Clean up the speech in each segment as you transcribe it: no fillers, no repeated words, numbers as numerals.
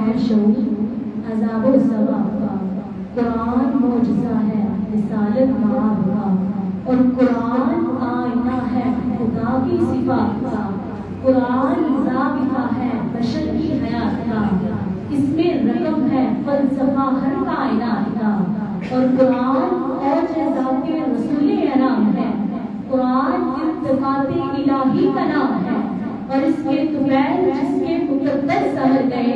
ہے شعور عذاب و ثواب کا، قرآن معجزہ ہے رسالت معاب کا، اور قرآن آئینہ ہے خدا کی صفات کا، قرآن ضابطہ ہے بشر کی حیات کا، اس میں رقم ہے فلسفہ ہر کائنات کا، اور قرآن اوج ذات رسول انام ہے، قرآن التفات الہی کا نام ہے، اور اس کے طفیل جس کے مقدس سہر گئے،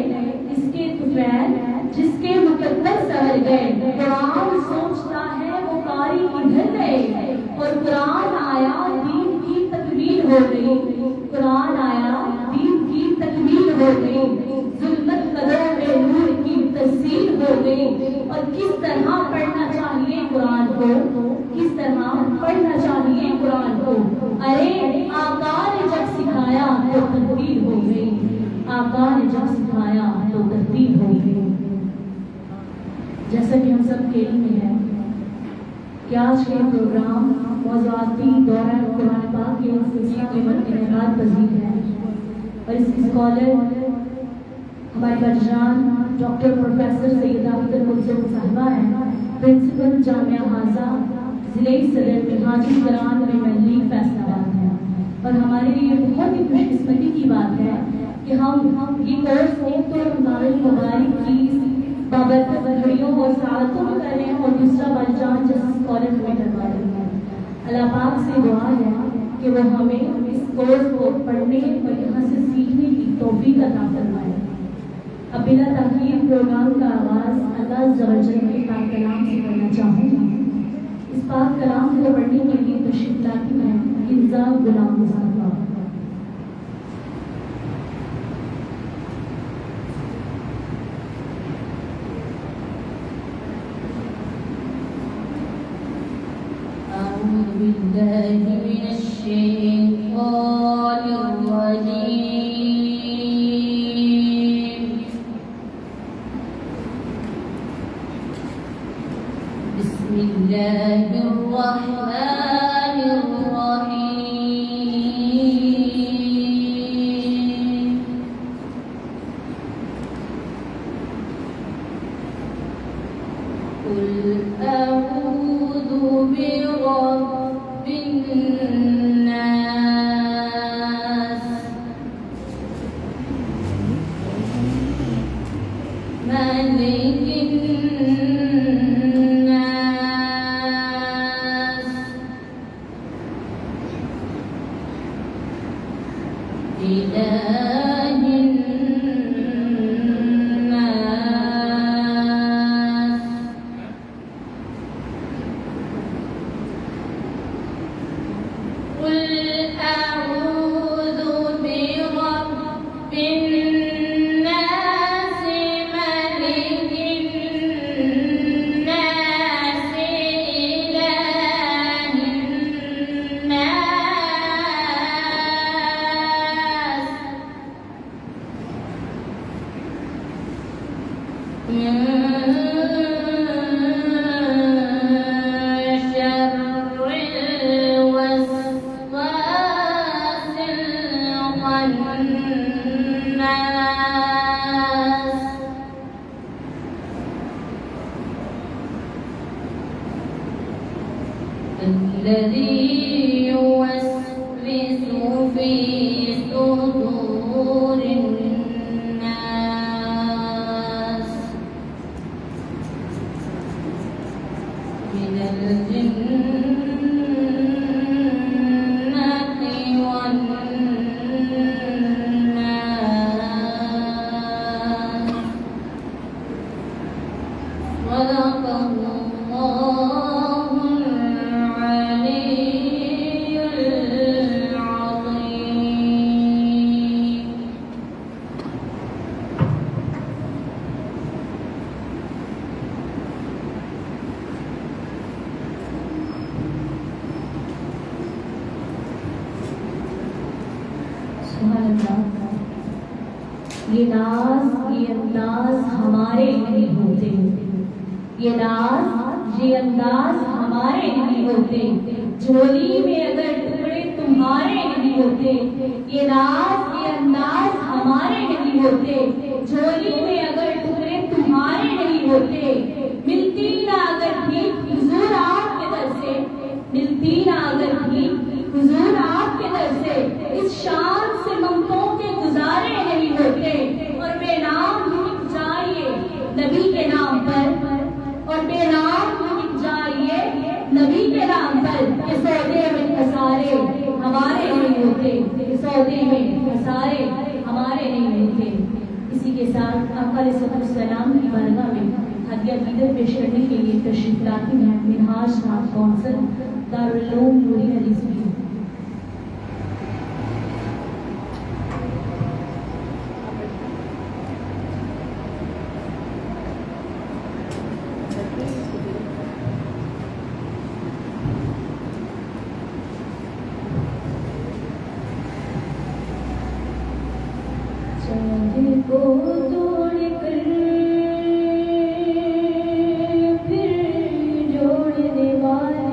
اس کے طفیل جس کے مقدس سہر گئے، قرآن سوچتا ہے وہ قاری کدھر گئے، اور قرآن آیا دین کی تکمیل ہو گئی، قرآن آیا دین کی تکمیل ہو گئی، ظلمت قدروں میں نور کی تسہیل ہو گئی، اور کس طرح پڑھنا چاہیے قرآن کو، کس طرح پڑھنا چاہیے قرآن کو، ارے آقا نے جب سکھایا تو تبدیل ہو گئی، آقا نے جب سکھایا تو تبدیل ہو گئی۔ جیسا کہ ہم سب کے علم میں ہے کہ آج کے پروگرام موضوعاتی دورہ قرآن پاک کے سلسلہ میں انعقاد پذیر ہے، اور اس کی اسکالر ہماری بچان ڈاکٹر پروفیسر سیدہ عبد الکلثوم صاحبہ ہیں، پرنسپل جامعہ حاضہ ضلعی صدر منہاجی قرآن میں محلی فیصلہ آباد ہے، اور ہمارے لیے بہت ہی خوش قسمتی کی بات ہے کہ ہم یہ کورس ایک تو رمضان المبارک کی بابرکت گھڑیوں اور ساعتوں میں کر رہے ہیں، اور دوسرا بچان جسٹس کالج میں کروا رہے ہیں۔ اللہ پاک سے دعا ہے کہ وہ ہمیں اس کورس کو پڑھنے اور یہاں سے سیکھنے کی توفیق عطا فرمائے۔ اب بلا تاخیر پروگرام کا آغاز اللہ عز و جل کے پاک کلام سے کرنا چاہوں گی۔ اس پاک کلام کو پڑھنے کے لیے تشریف لاتی ہیں حفظہ غلام مصطفیٰ۔ أعوذ بالله من الشيطان الرجيم، بسم الله الرحمن الرحيم، قل أعوذ برب الناس، ملك الناس، إله الناس، قل أعوذ برب الناس، ملك الناس، إله الناس، من شر الوسواس الخناس، الذي يوسوس في صدور الناس من الجنة والناس، صدق الله العلي العظيم۔ سبحان اللہ۔ یہ ناز یہ انداز ہمارے نہیں ہوتے، یہ ناز یہ انداز ہمارے نہیں ہوتے، جھولی میں اگر ٹکڑے تمہارے نہیں ہوتے، یہ ناز یہ انداز ہمارے نہیں ہوتے، جھولی میں اگر انہی کے نام پر کہ سودے میں خسارے ہمارے نہیں ہوتے، کہ سودے میں خسارے ہمارے نہیں ہوتے۔ اسی کے ساتھ آقا علیہ السلام کی بارگاہ میں ہدیہ دیدر پیش کرنے کے لیے تشریف لاتی ہیں منہاج نام کونسل دارالعلوم نوری حدیث بھی۔ چاند کو توڑ کر پھر جوڑنے والے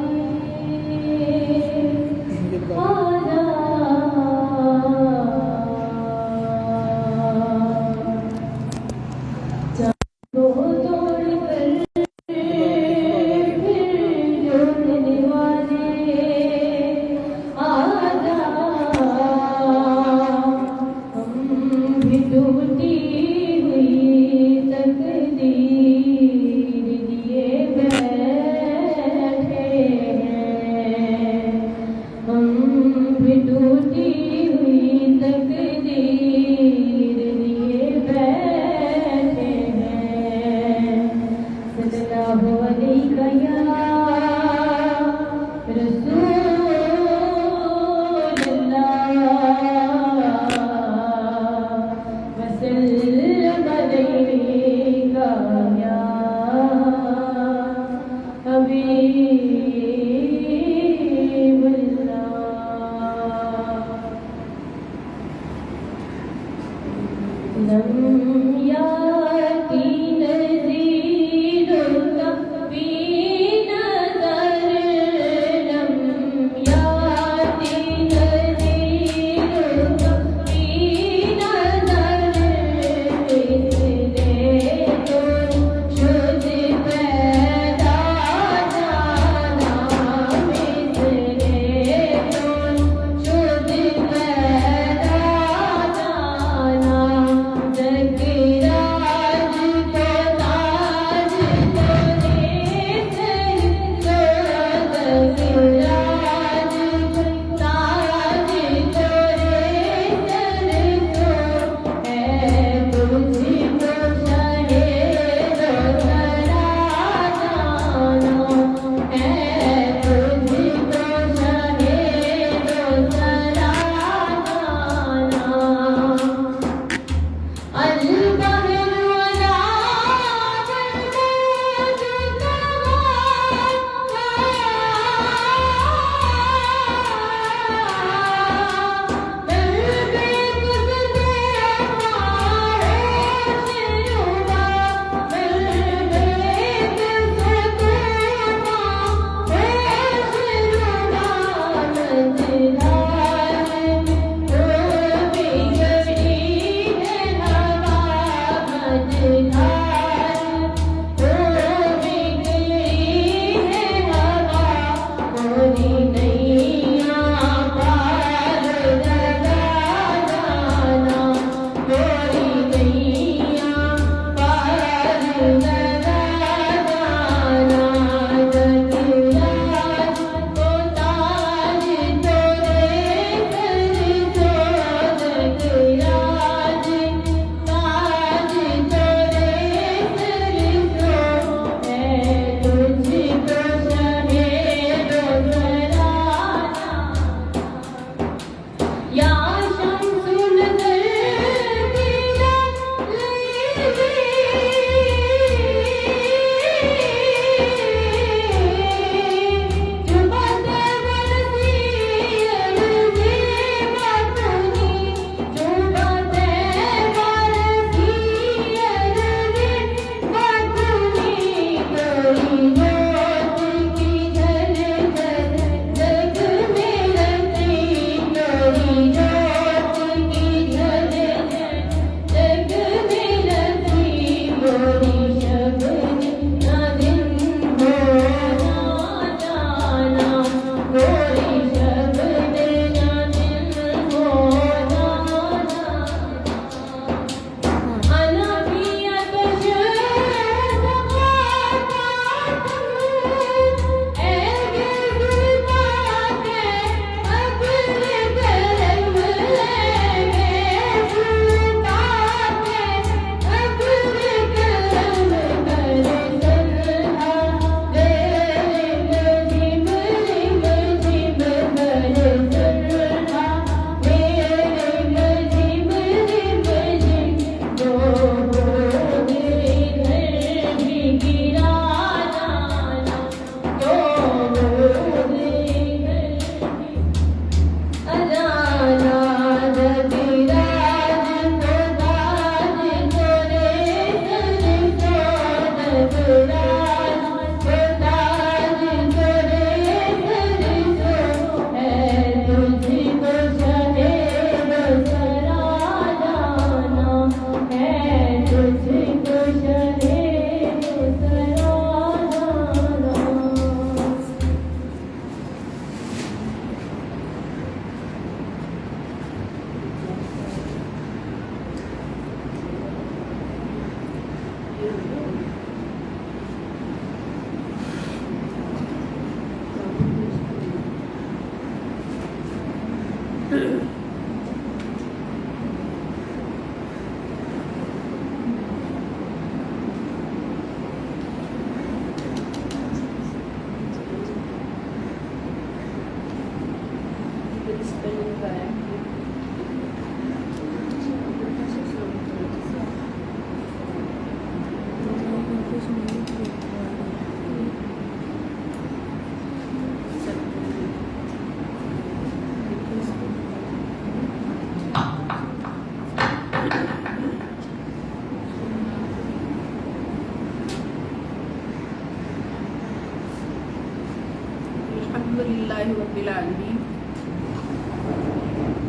الحمدللہ رب العالمین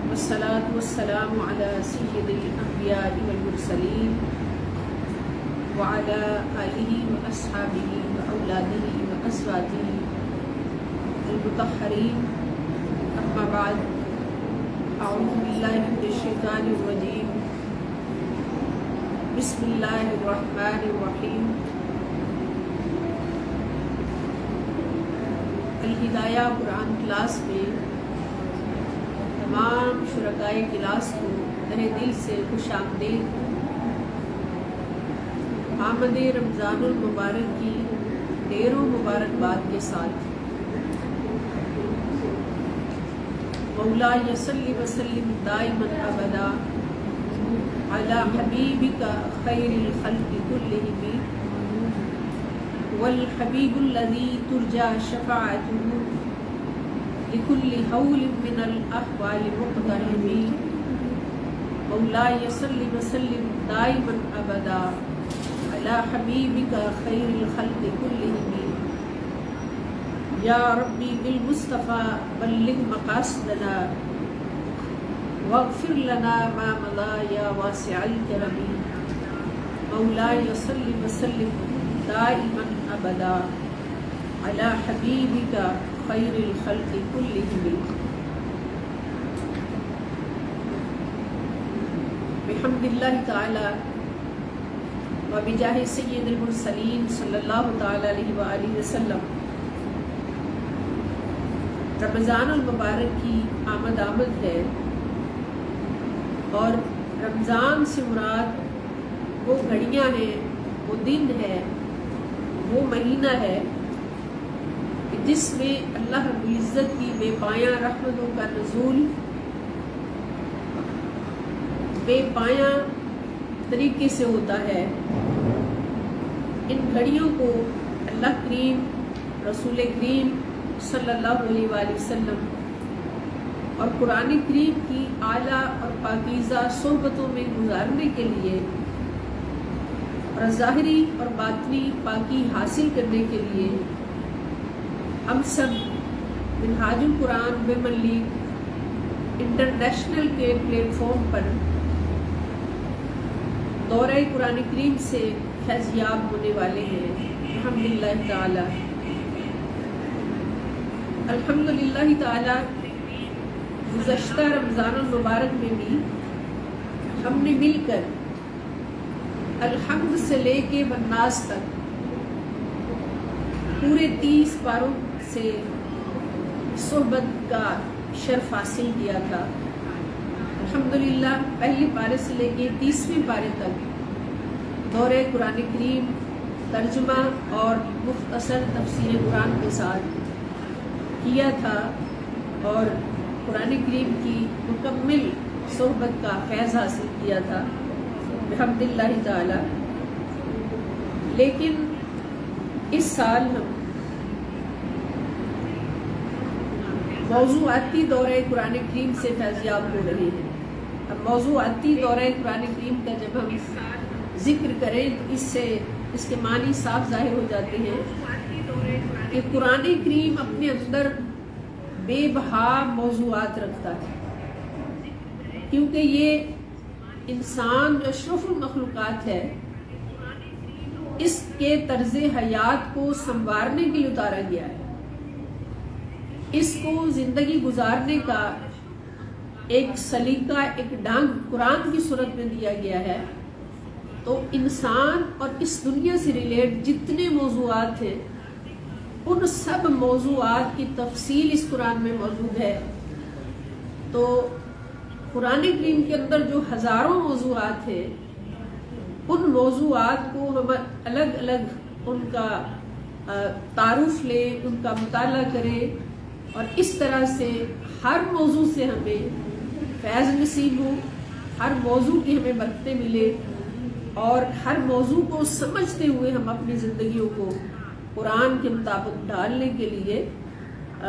والصلاة والسلام علی سید الانبیاء والمرسلین وعلی آلہ واصحابہ واولادہ وازواجہ المطہرین، اما بعد، اعوذ باللہ من الشیطان الرجیم، بسم اللہ الرحمن الرحیم۔ الہدایہ قرآن کلاس میں تمام شرکائے کلاس کو تہہ دل سے خوش آمدید۔ آمد رمضان المبارک کی ڈھیروں مبارکباد کے ساتھ مولا صلی وسلم دائما ابدا علی حبیبک خیر الخلق کلہم والحبیب الذی ترجى شفاعته لكل حول من الاحوال مقتحم مولاي صل وسلم دائما ابدا على حبیبک خیر الخلق كلهم یا ربی بالمصطفى بلغ مقاصدنا واغفر لنا ما مضى یا واسع الکرم مولاي صل وسلم دائما ابدا علی حبیبک خیر الخلق کلہم بحمد اللہ تعالی و بجاہ سید المرسلین صلی اللہ تعالی علیہ وآلہ وسلم۔ رمضان المبارک کی آمد ہے اور رمضان سے مراد وہ گھڑیاں ہیں، وہ دن ہے، وہ مہینہ ہے جس میں اللہ رب العزت کی بے پایاں رحمتوں کا نزول بے پایاں طریقے سے ہوتا ہے۔ ان گھڑیوں کو اللہ کریم، رسول کریم صلی اللہ علیہ وآلہ وسلم اور قرآن کریم کی اعلیٰ اور پاکیزہ صحبتوں میں گزارنے کے لیے اور ظاہری اور باطنی پاکی حاصل کرنے کے لیے ہم سب منہاج القرآن ویمن لیگ انٹرنیشنل کے پلیٹ فارم پر دورہ قرآن کریم سے فیضیاب ہونے والے ہیں الحمدللہ تعالی۔ الحمدللہ تعالی گزشتہ رمضان المبارک میں بھی ہم نے مل کر الحمد سے لے کے والناس تک پورے 30 پاروں سے صحبت کا شرف حاصل کیا تھا۔ الحمدللہ پہلی پارے سے لے کے 30ویں پارے تک دورہ قرآن کریم ترجمہ اور مختصر تفسیر قرآن کے ساتھ کیا تھا اور قرآن کریم کی مکمل صحبت کا فیض حاصل کیا تھا الحمدللہ تعالی۔ لیکن اس سال ہم موضوعاتی دورہ قرآن کریم سے فیضیاب ہو رہے ہیں۔ اب موضوعاتی دورہ قرآن کریم کا جب ہم ذکر کریں تو اس کے معنی صاف ظاہر ہو جاتے ہیں کہ قرآن کریم اپنے اندر بے بہا موضوعات رکھتا ہے، کیونکہ یہ انسان جو اشرف المخلوقات ہے اس کے طرز حیات کو سنوارنے کے لیے اتارا گیا ہے، اس کو زندگی گزارنے کا ایک سلیقہ، ایک ڈھنگ قرآن کی صورت میں دیا گیا ہے تو انسان اور اس دنیا سے ریلیٹ جتنے موضوعات ہیں ان سب موضوعات کی تفصیل اس قرآن میں موجود ہے. تو قرآن کریم کے اندر جو ہزاروں موضوعات ہیں ان موضوعات کو ہم الگ الگ ان کا تعارف لیں، ان کا مطالعہ کریں، اور اس طرح سے ہر موضوع سے ہمیں فیض نصیب ہو، ہر موضوع کی ہمیں برکتیں ملے، اور ہر موضوع کو سمجھتے ہوئے ہم اپنی زندگیوں کو قرآن کے مطابق ڈالنے کے لیے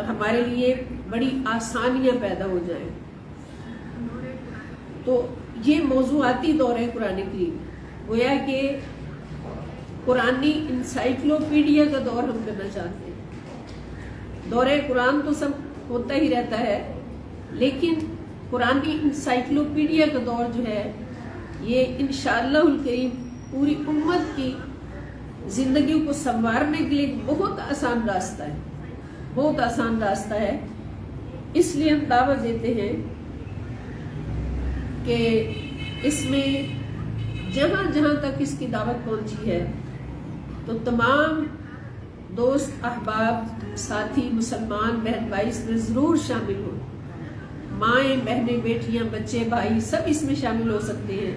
ہمارے لیے بڑی آسانیاں پیدا ہو جائیں. تو یہ موضوعاتی دور ہے قرآن کریم، گویا کہ قرآنی انسائکلوپیڈیا کا دور ہم کرنا چاہتے ہیں. دور قرآن تو سب ہوتا ہی رہتا ہے، لیکن قرآنی انسائکلوپیڈیا کا دور جو ہے یہ انشاءاللہ الکریم پوری امت کی زندگیوں کو سنوارنے کے لیے بہت آسان راستہ ہے، بہت آسان راستہ ہے. اس لیے ہم دعوت دیتے ہیں کہ اس میں جہاں جہاں تک اس کی دعوت پہنچی ہے تو تمام دوست احباب ساتھی مسلمان بہن بھائی اس میں ضرور شامل ہوں. مائیں بہنیں بیٹیاں بچے بھائی سب اس میں شامل ہو سکتے ہیں.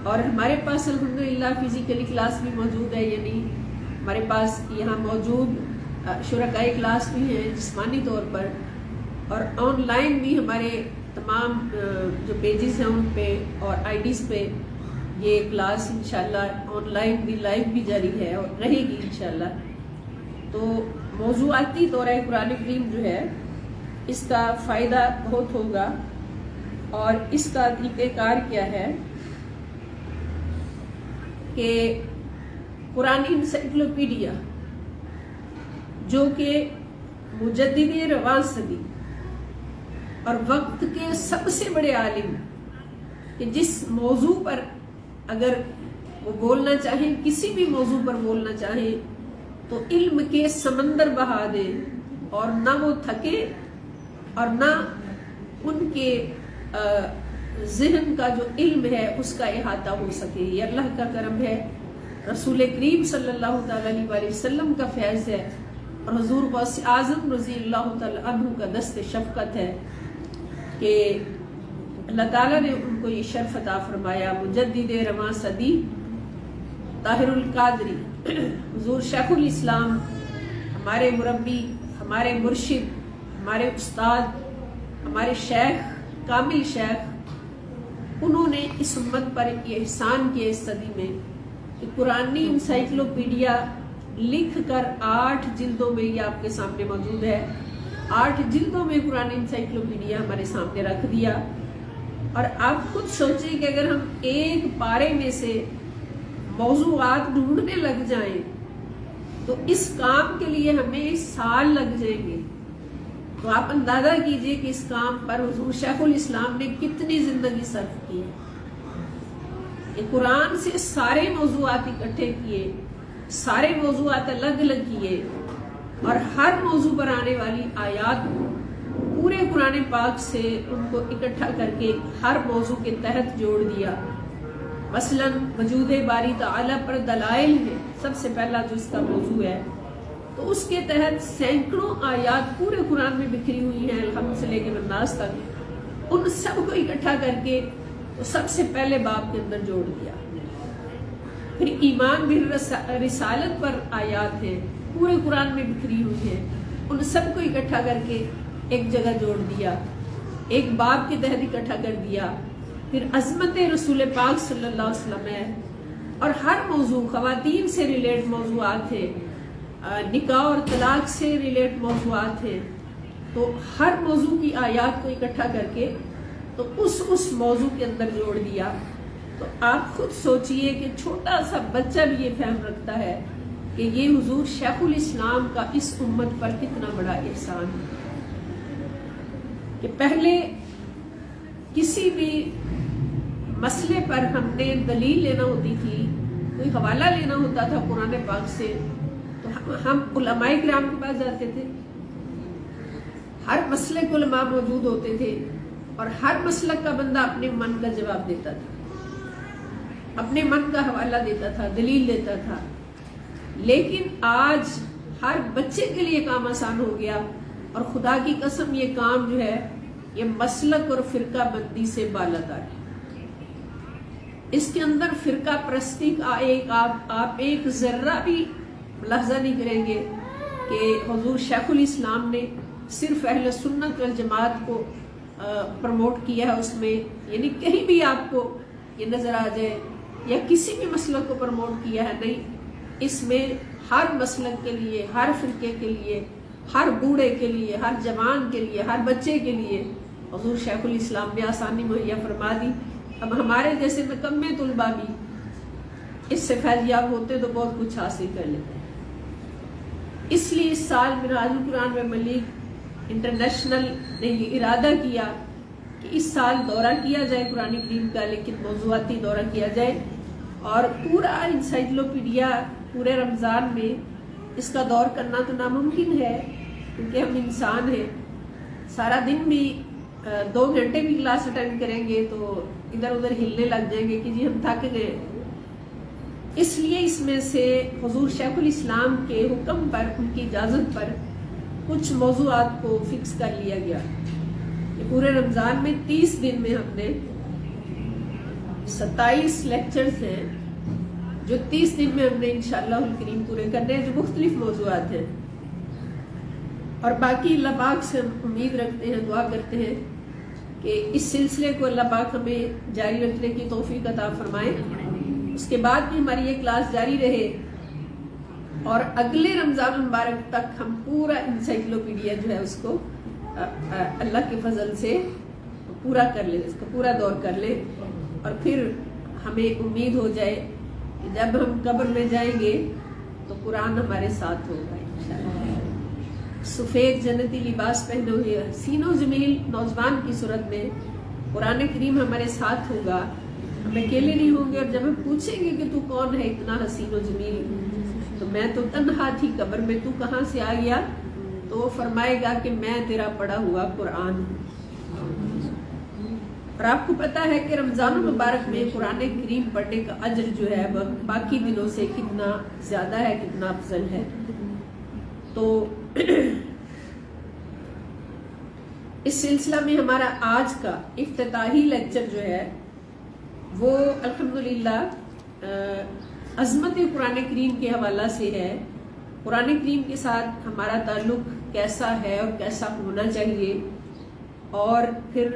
اور ہمارے پاس الحمدللہ فزیکلی کلاس بھی موجود ہے، یعنی ہمارے پاس یہاں موجود شرکاء کلاس بھی ہیں جسمانی طور پر، اور آن لائن بھی ہمارے تمام جو پیجز ہیں ان پہ اور آئی ڈیز پہ یہ کلاس انشاءاللہ آن لائن بھی لائیو بھی جاری ہے اور رہے گی انشاءاللہ. تو موضوعاتی دورہ قرآن کریم جو ہے اس کا فائدہ بہت ہوگا. اور اس کا طریقہ کار کیا ہے کہ قرآن انسائکلوپیڈیا جو کہ مجدد رواں صدی اور وقت کے سب سے بڑے عالم کہ جس موضوع پر اگر وہ بولنا چاہیں، کسی بھی موضوع پر بولنا چاہیں تو علم کے سمندر بہا دیں اور نہ وہ تھکے اور نہ ان کے ذہن کا جو علم ہے اس کا احاطہ ہو سکے. یہ اللہ کا کرم ہے، رسول کریم صلی اللہ تعالیٰ علیہ وسلم کا فیض ہے، اور حضور غوث اعظم رضی اللہ تعالیٰ عنہ کا دست شفقت ہے کہ اللہ تعالیٰ نے ان کو یہ شرف عطا فرمایا. مجدد رواں صدی طاہر القادری حضور شیخ الاسلام، ہمارے مربی، ہمارے مرشد، ہمارے استاد، ہمارے شیخ کامل شیخ، انہوں نے اس امت پر یہ احسان کیا اس صدی میں کہ قرآنی انسائکلوپیڈیا لکھ کر 8 جلدوں میں یہ آپ کے سامنے موجود ہے. 8 جلدوں میں قرآن انسائکلوپیڈیا ہمارے سامنے رکھ دیا. اور آپ خود سوچیں کہ اگر ہم ایک پارے میں سے موضوعات ڈھونڈنے لگ جائیں تو اس کام کے لیے ہمیں سال لگ جائیں گے. تو آپ اندازہ کیجئے کہ اس کام پر حضور شیخ الاسلام نے کتنی زندگی صرف کی ہے. کہ قرآن سے سارے موضوعات اکٹھے کیے، سارے موضوعات الگ الگ کیے، اور ہر موضوع پر آنے والی آیات پورے قرآن پاک سے ان کو اکٹھا کر کے ہر موضوع کے تحت جوڑ دیا. مثلا وجود باری تعالیٰ پر دلائل ہے سب سے پہلا جو اس کا موضوع ہے، تو اس کے تحت سینکڑوں آیات پورے قرآن میں بکھری ہوئی ہیں الحمد سے لے کے الناس تک. ان سب کو اکٹھا کر کے سب سے پہلے باب کے اندر جوڑ دیا. پھر ایمان بالرسالت پر آیات ہیں پورے قرآن میں بکھری ہوئی ہیں، ان سب کو اکٹھا کر کے ایک جگہ جوڑ دیا، ایک باب کے تحت اکٹھا کر دیا. پھر عظمت رسول پاک صلی اللہ علیہ وسلم ہے، اور ہر موضوع خواتین سے ریلیٹ موضوعات ہیں، نکاح اور طلاق سے ریلیٹ موضوعات ہیں. تو ہر موضوع کی آیات کو اکٹھا کر کے تو اس موضوع کے اندر جوڑ دیا. تو آپ خود سوچئے کہ چھوٹا سا بچہ بھی یہ فہم رکھتا ہے کہ یہ حضور شیخ الاسلام کا اس امت پر کتنا بڑا احسان ہے. کہ پہلے کسی بھی مسئلے پر ہم نے دلیل لینا ہوتی تھی، کوئی حوالہ لینا ہوتا تھا قرآن پاک سے، تو ہم علماء کرام کے پاس جاتے تھے. ہر مسئلے کے علماء موجود ہوتے تھے اور ہر مسلک کا بندہ اپنے من کا جواب دیتا تھا. اپنے من کا حوالہ دیتا تھا، دلیل دیتا تھا، لیکن آج ہر بچے کے لیے کام آسان ہو گیا، اور خدا کی قسم یہ کام جو ہے یہ مسلک اور فرقہ بندی سے بالاتر ہے۔ اس کے اندر فرقہ پرستی کا آپ ایک ذرہ بھی ملاحظہ نہیں کریں گے کہ حضور شیخ الاسلام نے صرف اہل سنت والجماعت کو پروموٹ کیا ہے، اس میں یعنی کہیں بھی آپ کو یہ نظر آ جائے یا کسی بھی مسلک کو پروموٹ کیا ہے، نہیں، اس میں ہر مسلک کے لیے، ہر فرقے کے لیے، ہر بوڑھے کے لیے، ہر جوان کے لیے، ہر بچے کے لیے حضور شیخ الاسلام نے آسانی مہیا فرما دی۔ اب ہمارے جیسے نکمے طلباء بھی اس سے فیض یاب ہوتے تو بہت کچھ حاصل کر لیتے ہیں۔ اس لیے اس سال منہاج القرآن و ملیگ انٹرنیشنل نے یہ ارادہ کیا کہ اس سال دورہ کیا جائے قرآن کریم کا، لیکن موضوعاتی دورہ کیا جائے، اور پورا انسائکلوپیڈیا پورے رمضان میں اس کا دور کرنا تو ناممکن ہے، کیونکہ ہم انسان ہیں، سارا دن بھی 2 گھنٹے بھی کلاس اٹینڈ کریں گے تو ادھر ادھر ہلنے لگ جائیں گے کہ جی ہم تھک گئے۔ اس لیے اس میں سے حضور شیخ الاسلام کے حکم پر، ان کی اجازت پر کچھ موضوعات کو فکس کر لیا گیا کہ پورے رمضان میں 30 دن میں ہم نے 27 لیکچرز ہیں جو 30 دن میں ہم نے انشاءاللہ الکریم پورے کرنے ہیں، جو مختلف موضوعات ہیں، اور باقی اللہ پاک سے ہم امید رکھتے ہیں، دعا کرتے ہیں کہ اس سلسلے کو اللہ پاک ہمیں جاری رکھنے کی توفیق عطا فرمائے، اس کے بعد بھی ہماری یہ کلاس جاری رہے، اور اگلے رمضان المبارک تک ہم پورا انسائکلوپیڈیا جو ہے اس کو اللہ کے فضل سے پورا کر لیں، اس کا پورا دور کر لیں، اور پھر ہمیں امید ہو جائے کہ جب ہم قبر میں جائیں گے تو قرآن ہمارے ساتھ ہوگا انشاءاللہ۔ سفید جنتی لباس پہنے ہوئے حسین و جمیل نوجوان کی صورت میں قرآن کریم ہمارے ساتھ ہوگا، ہم اکیلے نہیں ہوں گے، اور جب ہم پوچھیں گے کہ تو کون ہے اتنا حسین و جمیل، تو میں تو تنہا تھی قبر میں، تو کہاں سے آ گیا؟ تو وہ فرمائے گا کہ میں تیرا پڑھا ہوا قرآن ہوں۔ اور آپ کو پتا ہے کہ رمضان المبارک میں قرآن کریم پڑھنے کا اجر جو ہے وہ باقی دنوں سے کتنا زیادہ ہے، کتنا افضل ہے۔ تو اس سلسلہ میں ہمارا آج کا افتتاحی لیکچر جو ہے وہ الحمدللہ عظمت قرآن کریم کے حوالہ سے ہے، قرآن کریم کے ساتھ ہمارا تعلق کیسا ہے اور کیسا ہونا چاہیے، اور پھر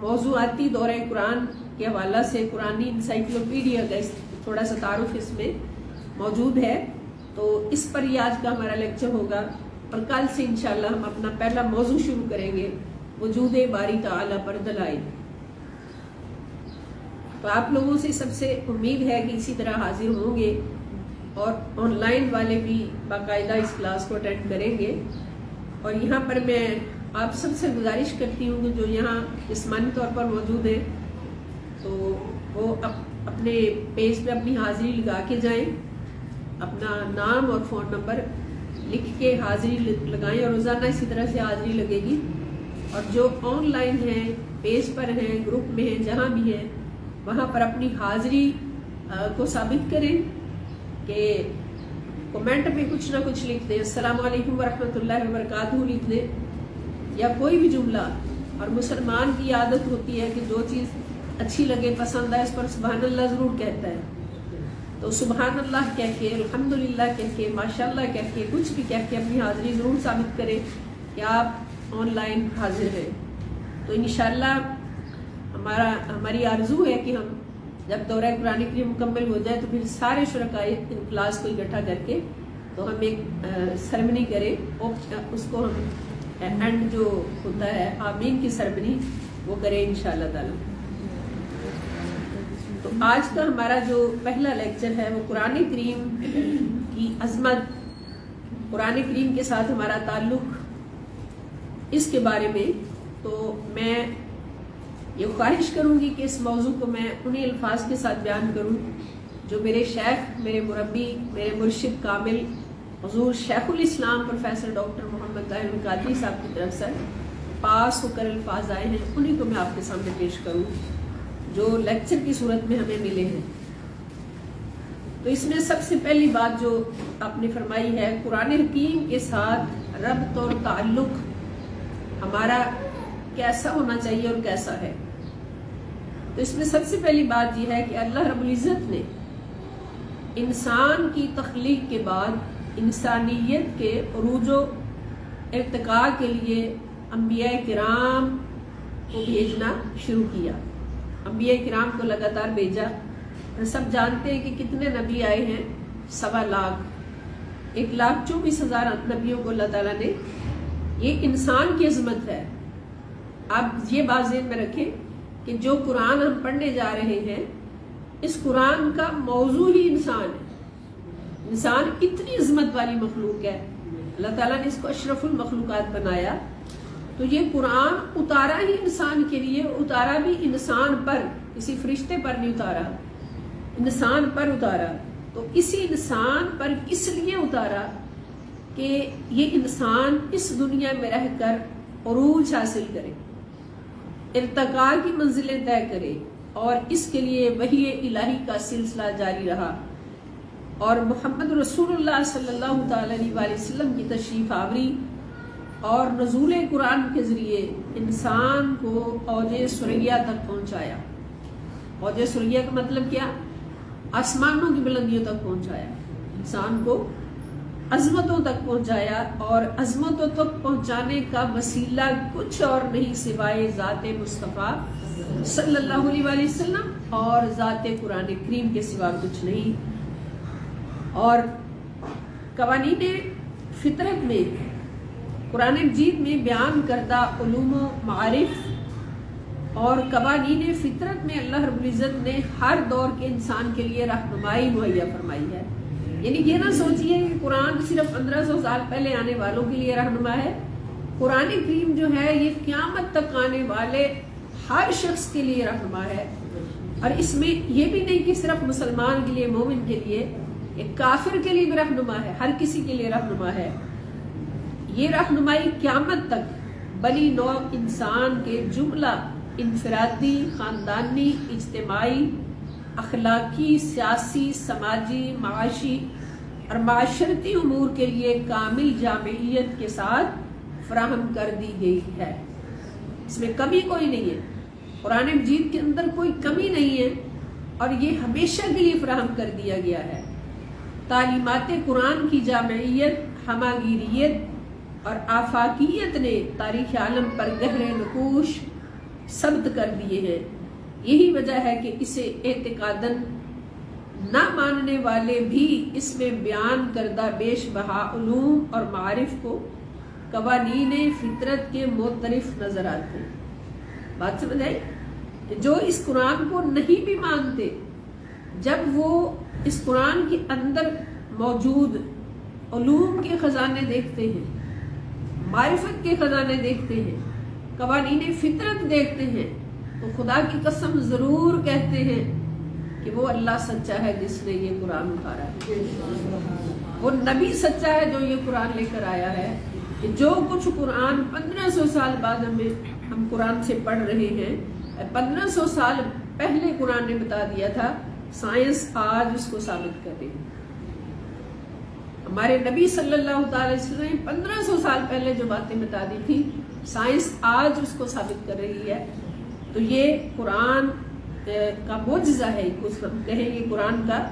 موضوعاتی دورہ قرآن کے حوالہ سے قرآنی انسائکلوپیڈیا کا تھوڑا سا تعارف اس میں موجود ہے، تو اس پر ہی آج کا ہمارا لیکچر ہوگا، اور کل سے انشاءاللہ ہم اپنا پہلا موضوع شروع کریں گے، وجود باری تعالیٰ پر دلائل۔ تو آپ لوگوں سے سب سے امید ہے کہ اسی طرح حاضر ہوں گے، اور آن لائن والے بھی باقاعدہ اس کلاس کو اٹینڈ کریں گے۔ اور یہاں پر میں آپ سب سے گزارش کرتی ہوں کہ جو یہاں جسمانی طور پر موجود ہیں تو وہ اپنے پیج پہ اپنی حاضری لگا کے جائیں، اپنا نام اور فون نمبر لکھ کے حاضری لگائیں، اور روزانہ اسی طرح سے حاضری لگے گی۔ اور جو آن لائن ہیں، پیج پر ہیں، گروپ میں ہیں، جہاں بھی ہیں، وہاں پر اپنی حاضری کو ثابت کریں کہ کمنٹ میں کچھ نہ کچھ لکھ دیں، السلام علیکم ورحمۃ اللہ وبرکاتہ لکھ دیں، یا کوئی بھی جملہ۔ اور مسلمان کی عادت ہوتی ہے کہ جو چیز اچھی لگے، پسند آئے، اس پر سبحان اللہ ضرور کہتا ہے، تو سبحان اللہ کہہ کے، الحمدللہ کہہ کے، ماشاءاللہ کہہ کے، کچھ بھی کہہ کے اپنی حاضری ضرور ثابت کریں کہ آپ آن لائن حاضر ہیں۔ تو انشاءاللہ ہماری آرزو ہے کہ ہم جب دورہ قرآن کریم مکمل ہو جائے تو پھر سارے شرکائے کلاس کو اکٹھا کر کے تو ہم ایک سرمنی کریں، اس کو ہم اینڈ جو ہوتا ہے آمین کی سرمنی وہ کریں انشاءاللہ تعالی۔ تو آج کا ہمارا جو پہلا لیکچر ہے وہ قرآن کریم کی عظمت، قرآن کریم کے ساتھ ہمارا تعلق، اس کے بارے میں۔ تو میں یہ خواہش کروں گی کہ اس موضوع کو میں انہی الفاظ کے ساتھ بیان کروں جو میرے شیخ، میرے مربی، میرے مرشد کامل حضور شیخ الاسلام پروفیسر ڈاکٹر محمد طاہر القادری صاحب کی طرف سے پاس ہو کر الفاظ آئے ہیں، انہی کو میں آپ کے سامنے پیش کروں جو لیکچر کی صورت میں ہمیں ملے ہیں۔ تو اس میں سب سے پہلی بات جو آپ نے فرمائی ہے قرآن حکیم کے ساتھ ربط اور تعلق ہمارا کیسا ہونا چاہیے اور کیسا ہے. تو اس میں سب سے پہلی بات یہ ہے کہ اللہ رب العزت نے انسان کی تخلیق کے بعد انسانیت کے عروج و ارتقاء کے لیے انبیاء کرام کو بھیجنا شروع کیا. انبیاء کرام کو لگاتار بھیجا. سب جانتے ہیں کہ کتنے نبی آئے ہیں, 1.25 لاکھ, 1,24,000 نبیوں کو اللہ تعالیٰ نے. یہ انسان کی عظمت ہے. آپ یہ بات ذہن میں رکھیں کہ جو قرآن ہم پڑھنے جا رہے ہیں اس قرآن کا موضوع ہی انسان ہے. انسان اتنی عظمت والی مخلوق ہے, اللہ تعالیٰ نے اس کو اشرف المخلوقات بنایا. تو یہ قرآن اتارا ہی انسان کے لیے, اتارا بھی انسان پر, کسی فرشتے پر نہیں اتارا, انسان پر اتارا. تو اسی انسان پر کس لیے اتارا کہ یہ انسان اس دنیا میں رہ کر عروج حاصل کرے, ارتقاء کی منزلیں طے کرے, اور اس کے لیے وحی الہی کا سلسلہ جاری رہا. اور محمد رسول اللہ صلی اللہ تعالی علیہ وسلم کی تشریف آوری اور نزول قرآن کے ذریعے انسان کو اوج ثریا تک پہنچایا. اوج ثریا کا مطلب کیا؟ آسمانوں کی بلندیوں تک پہنچایا, انسان کو عظمتوں تک پہنچایا. اور عظمتوں تک پہنچانے کا وسیلہ کچھ اور نہیں سوائے ذات مصطفیٰ صلی اللہ علیہ وآلہ وسلم اور ذات قرآن کریم کے سوا کچھ نہیں. اور قوانین فطرت میں قرآن مجید میں بیان کردہ علوم و معارف اور قوانین فطرت میں اللہ رب العزت نے ہر دور کے انسان کے لیے رہنمائی مہیا فرمائی ہے. یعنی یہ نہ سوچیے کہ قرآن صرف 1500 سال پہلے آنے والوں کے لیے رہنما ہے. قرآن کریم جو ہے یہ قیامت تک آنے والے ہر شخص کے لیے رہنما ہے. اور اس میں یہ بھی نہیں کہ صرف مسلمان کے لیے, مومن کے لیے, ایک کافر کے لیے بھی رہنما ہے, ہر کسی کے لیے رہنما ہے. یہ رہنمائی قیامت تک بنی نوع انسان کے جملہ انفرادی, خاندانی, اجتماعی, اخلاقی, سیاسی, سماجی, معاشی اور معاشرتی امور کے لیے کامل جامعیت کے ساتھ فراہم کر دی گئی ہے. اس میں کمی کوئی نہیں ہے, قرآن مجید کے اندر کوئی کمی نہیں ہے, اور یہ ہمیشہ کے لیے فراہم کر دیا گیا ہے. تعلیمات قرآن کی جامعیت, ہماگیریت اور آفاقیت نے تاریخ عالم پر گہرے نقوش ثبت کر دیے ہیں. یہی وجہ ہے کہ اسے اعتقاداً نہ ماننے والے بھی اس میں بیان کردہ بیش بہا علوم اور معارف کو قوانین فطرت کے معترف نظر آتے ہیں. بات سمجھ آئی؟ کہ جو اس قرآن کو نہیں بھی مانتے, جب وہ اس قرآن کے اندر موجود علوم کے خزانے دیکھتے ہیں, معرفت کے خزانے دیکھتے ہیں, قوانین فطرت دیکھتے ہیں, تو خدا کی قسم ضرور کہتے ہیں کہ وہ اللہ سچا ہے جس نے یہ قرآن اتارا ہے, وہ نبی سچا ہے جو یہ قرآن لے کر آیا ہے. کہ جو کچھ قرآن 1500 سال بعد ہم قرآن سے پڑھ رہے ہیں, 1500 سال پہلے قرآن نے بتا دیا تھا, سائنس آج اس کو ثابت کر رہی ہے. ہمارے نبی صلی اللہ تعالی وسلم نے 1500 سال پہلے جو باتیں بتا دی تھی, سائنس آج اس کو ثابت کر رہی ہے. تو یہ قرآن کا معجزہ ہے, کچھ ہم کہیں یہ قرآن کا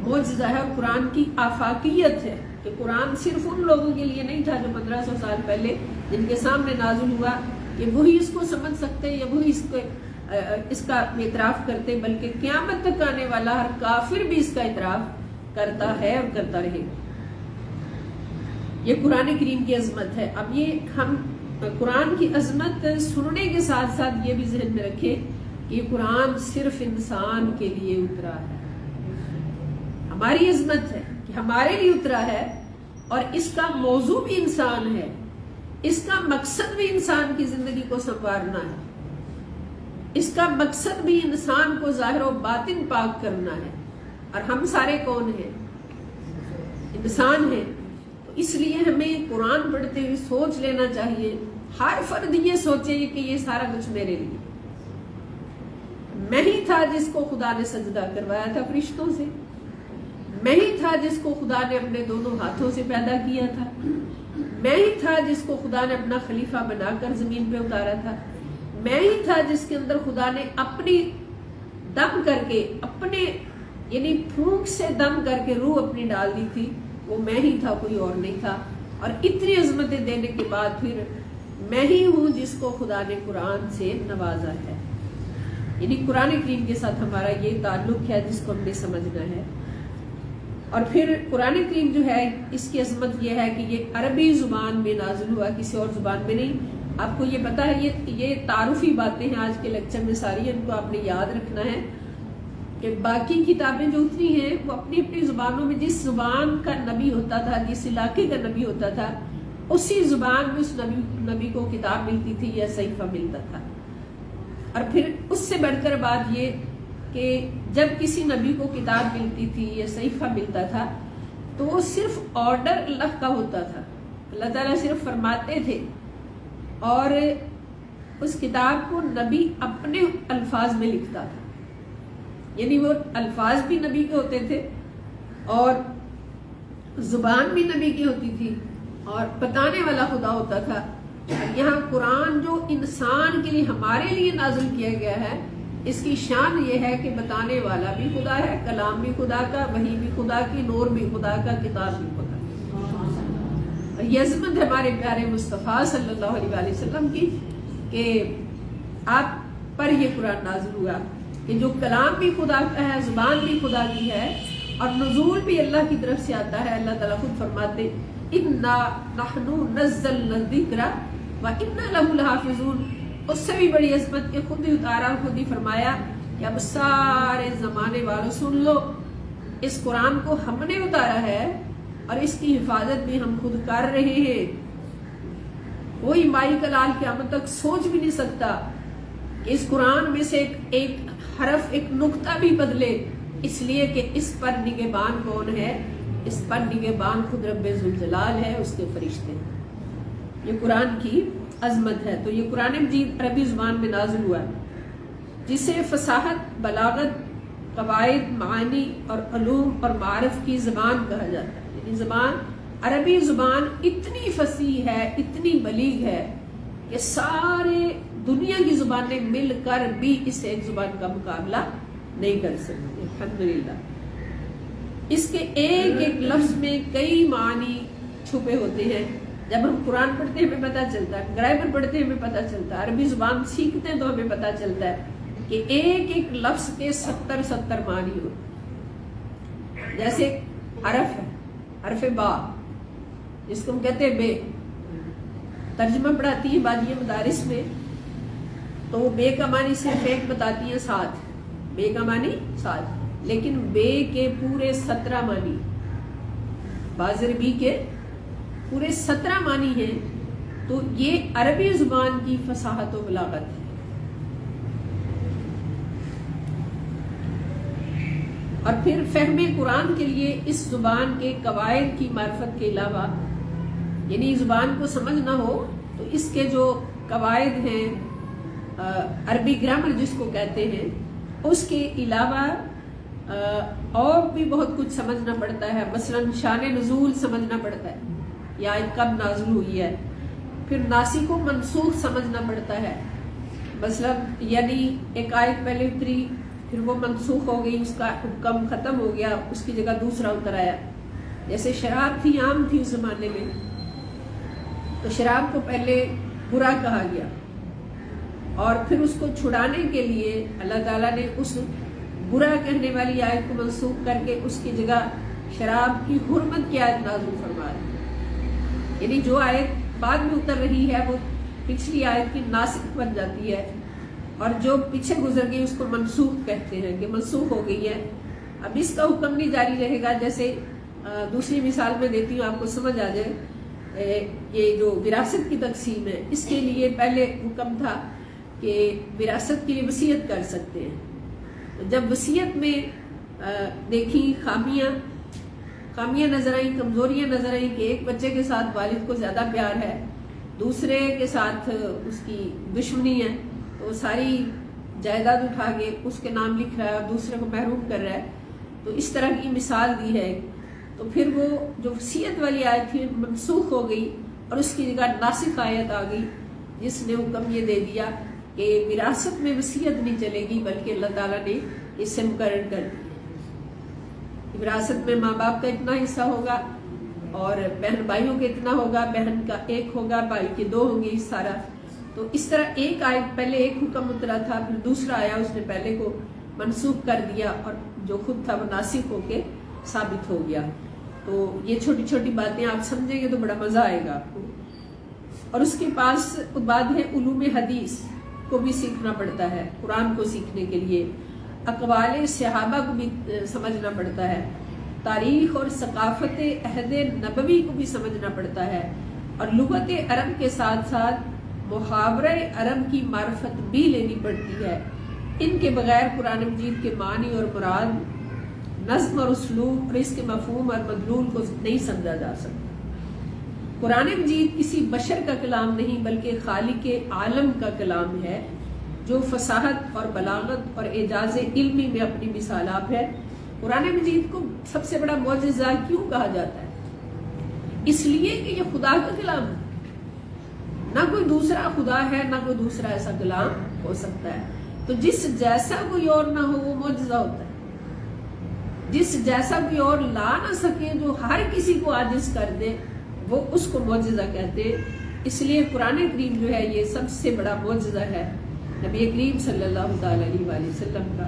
معجزہ ہے, اور قرآن کی آفاقیت ہے کہ قرآن صرف ان لوگوں کے لیے نہیں تھا جو 1500 سال پہلے جن کے سامنے نازل ہوا کہ وہی اس کو سمجھ سکتے یا وہی اس کا اعتراف کرتے, بلکہ قیامت تک آنے والا ہر کافر بھی اس کا اعتراف کرتا ہے اور کرتا رہے گا. یہ قرآن کریم کی عظمت ہے. اب یہ ہم قرآن کی عظمت سننے کے ساتھ ساتھ یہ بھی ذہن میں رکھیں کہ یہ قرآن صرف انسان کے لیے اترا ہے. ہماری عظمت ہے کہ ہمارے لیے اترا ہے, اور اس کا موضوع بھی انسان ہے, اس کا مقصد بھی انسان کی زندگی کو سنوارنا ہے, اس کا مقصد بھی انسان کو ظاہر و باطن پاک کرنا ہے. اور ہم سارے کون ہیں؟ انسان ہیں. تو اس لیے ہمیں قرآن پڑھتے ہوئے سوچ لینا چاہیے, ہر فرد یہ سوچے کہ یہ سارا کچھ میرے لیے. میں ہی تھا جس کو خدا نے سجدہ کروایا تھا فرشتوں سے, میں ہی تھا جس کو خدا نے اپنے دونوں ہاتھوں سے پیدا کیا تھا، میں ہی تھا جس کو خدا نے اپنا خلیفہ بنا کر زمین پہ اتارا تھا، میں ہی تھا جس کے اندر خدا نے اپنی دم کر کے اپنے یعنی پھونک سے دم کر کے روح اپنی ڈال دی تھی، وہ میں ہی تھا، کوئی اور نہیں تھا۔ اور اتنی عظمتیں دینے کے بعد پھر میں ہی ہوں جس کو خدا نے قرآن سے نوازا ہے، یعنی قرآن کریم کے ساتھ ہمارا یہ تعلق ہے جس کو ہم نے سمجھنا ہے۔ اور پھر قرآن کریم جو ہے اس کی عظمت یہ ہے کہ یہ عربی زبان میں نازل ہوا، کسی اور زبان میں نہیں۔ آپ کو یہ پتا ہے، یہ تعارفی باتیں ہیں آج کے لیکچر میں ساری، ان کو آپ نے یاد رکھنا ہے کہ باقی کتابیں جو اتری ہیں وہ اپنی اپنی زبانوں میں جس زبان کا نبی ہوتا تھا، جس علاقے کا نبی ہوتا تھا، اسی زبان میں اس نبی کو کتاب ملتی تھی یا صحیفہ ملتا تھا۔ اور پھر اس سے بڑھ کر بات یہ کہ جب کسی نبی کو کتاب ملتی تھی یا صحیفہ ملتا تھا تو وہ صرف آرڈر اللہ کا ہوتا تھا، اللہ تعالیٰ صرف فرماتے تھے، اور اس کتاب کو نبی اپنے الفاظ میں لکھتا تھا، یعنی وہ الفاظ بھی نبی کے ہوتے تھے اور زبان بھی نبی کی ہوتی تھی اور بتانے والا خدا ہوتا تھا۔ یہاں قرآن جو انسان کے لیے ہمارے لیے نازل کیا گیا ہے، اس کی شان یہ ہے کہ بتانے والا بھی خدا ہے، کلام بھی خدا کا، وحی بھی خدا کی، نور بھی خدا کا، کتاب بھی خدا کی۔ اور یہ عظمت ہمارے پیارے مصطفیٰ صلی اللہ علیہ وآلہ وسلم کی کہ آپ پر یہ قرآن نازل ہوا کہ جو کلام بھی خدا کا ہے، زبان بھی خدا کی ہے، اور نزول بھی اللہ کی طرف سے آتا ہے۔ اللہ تعالیٰ خود فرماتے اِنَّا نَحْنُ نَزَّلْنَا الذِّكْرَ وَإِنَّا لَهُ لَحَافِظُونَ۔ اس سے بھی بڑی عظمت کے خود ہی اتارا، خود ہی فرمایا کہ اب سارے زمانے والوں سن لو، اس قرآن کو ہم نے اتارا ہے اور اس کی حفاظت بھی ہم خود کر رہے ہیں۔ کوئی مائی کلال قیامت تک سوچ بھی نہیں سکتا کہ اس قرآن میں سے ایک حرف، ایک نقطہ بھی بدلے، اس لیے کہ اس پر نگہبان کون ہے؟ اس پر نگہبان خود رب ذوالجلال ہے، اس کے فرشتے ہیں۔ یہ قرآن کی عظمت ہے۔ تو یہ قرآن مجید عربی زبان میں نازل ہوا ہے، جسے فصاحت، بلاغت، قواعد، معانی اور علوم اور معارف کی زبان کہا جاتا ہے۔ یعنی زبان، عربی زبان اتنی فصیح ہے، اتنی بلیغ ہے کہ سارے دنیا کی زبانیں مل کر بھی اس ایک زبان کا مقابلہ نہیں کر سکتی، الحمدللہ۔ اس کے ایک ایک لفظ میں کئی معنی چھپے ہوتے ہیں۔ جب ہم قرآن پڑھتے ہیں ہمیں پتہ چلتا ہے، گرامر پڑھتے ہیں ہمیں پتہ چلتا ہے، عربی زبان سیکھتے ہیں تو ہمیں پتہ چلتا ہے کہ ایک ایک لفظ کے 70 معنی ہو۔ جیسے حرف ہے، حرف با جس کو ہم کہتے ہیں بے، ترجمہ پڑھاتی ہیں باجیہ مدارس میں تو وہ بے کا معنی صرف ایک بتاتی ہیں، ساتھ، بے کا معنی ساتھ، لیکن بے کے پورے 17 معنی، بازر بی کے پورے 17 معنی ہیں۔ تو یہ عربی زبان کی فصاحت و بلاغت ہے۔ اور پھر فہم قرآن کے لیے اس زبان کے قواعد کی معرفت کے علاوہ، یعنی زبان کو سمجھنا ہو تو اس کے جو قواعد ہیں، عربی گرامر جس کو کہتے ہیں، اس کے علاوہ اور بھی بہت کچھ سمجھنا پڑتا ہے۔ مثلا شان نزول سمجھنا پڑتا ہے، یہ آیت کب نازل ہوئی ہے، پھر ناسخ و منسوخ سمجھنا پڑتا ہے۔ مثلا یعنی ایک آیت پہلے اتری، پھر وہ منسوخ ہو گئی، اس کا حکم ختم ہو گیا، اس کی جگہ دوسرا اتر آیا۔ جیسے شراب تھی، عام تھی اس زمانے میں، تو شراب کو پہلے برا کہا گیا، اور پھر اس کو چھڑانے کے لیے اللہ تعالیٰ نے اس برا کہنے والی آیت کو منسوخ کر کے اس کی جگہ شراب کی حرمت کی آیت نازل فرما دی۔ یعنی جو آیت بعد میں اتر رہی ہے وہ پچھلی آیت کی ناسخ بن جاتی ہے، اور جو پیچھے گزر گئی اس کو منسوخ کہتے ہیں کہ منسوخ ہو گئی ہے، اب اس کا حکم نہیں جاری رہے گا۔ جیسے دوسری مثال میں دیتی ہوں آپ کو سمجھ آ جائے، یہ جو وراثت کی تقسیم ہے، اس کے لیے پہلے حکم تھا کہ وراثت کے لیے وصیت کر سکتے ہیں، تو جب وصیت میں دیکھی خامیاں نظر آئیں، کمزوریاں نظر آئیں کہ ایک بچے کے ساتھ والد کو زیادہ پیار ہے، دوسرے کے ساتھ اس کی دشمنی ہے، تو ساری جائیداد اٹھا کے اس کے نام لکھ رہا ہے اور دوسرے کو محروم کر رہا ہے، تو اس طرح کی مثال دی ہے. تو پھر وہ جو وصیت والی آیت تھی منسوخ ہو گئی اور اس کی جگہ ناسخ آیت آ گئی جس نے حکم یہ دے دیا کہ وراثت میں وصیت نہیں چلے گی بلکہ اللہ تعالیٰ نے اس سے مقرر کر دیا. وراثت میں ماں باپ کا اتنا حصہ ہوگا اور بہن بھائیوں کے اتنا ہوگا، بہن کا ایک ہوگا، بھائی کے 2 ہوں گے، اس سارا. تو اس طرح ایک آیت پہلے ایک حکم اترا تھا، پھر دوسرا آیا، اس نے پہلے کو منسوخ کر دیا اور جو خود تھا وہ ناسخ ہو کے ثابت ہو گیا. تو یہ چھوٹی چھوٹی باتیں آپ سمجھیں گے تو بڑا مزہ آئے گا آپ کو. اور اس کے پاس بعد ہے علوم حدیث کو بھی سیکھنا پڑتا ہے. قرآن کو سیکھنے کے لیے اقوال صحابہ کو بھی سمجھنا پڑتا ہے، تاریخ اور ثقافت عہد نبوی کو بھی سمجھنا پڑتا ہے، اور لغت عرب کے ساتھ ساتھ محاورہ عرب کی معرفت بھی لینی پڑتی ہے. ان کے بغیر قرآن مجید کے معنی اور مراد، نظم اور اسلوب اور اس کے مفہوم اور مدلول کو نہیں سمجھا جا سکتا. قرآن مجید کسی بشر کا کلام نہیں بلکہ خالق عالم کا کلام ہے جو فصاحت اور بلاغت اور اعجاز علمی میں اپنی مثالات ہے. قرآن مجید کو سب سے بڑا معجزہ کیوں کہا جاتا ہے؟ اس لیے کہ یہ خدا کا کلام ہے، نہ کوئی دوسرا خدا ہے، نہ کوئی دوسرا ایسا کلام ہو سکتا ہے. تو جس جیسا کوئی اور نہ ہو وہ معجزہ ہوتا ہے. جس جیسا کوئی اور لا نہ سکے، جو ہر کسی کو عاجز کر دے، وہ اس کو معجزہ کہتے ہیں. اس لیے قرآن کریم جو ہے یہ سب سے بڑا معجزہ ہے نبی کریم صلی اللہ تعالی علیہ وآلہ وسلم کا.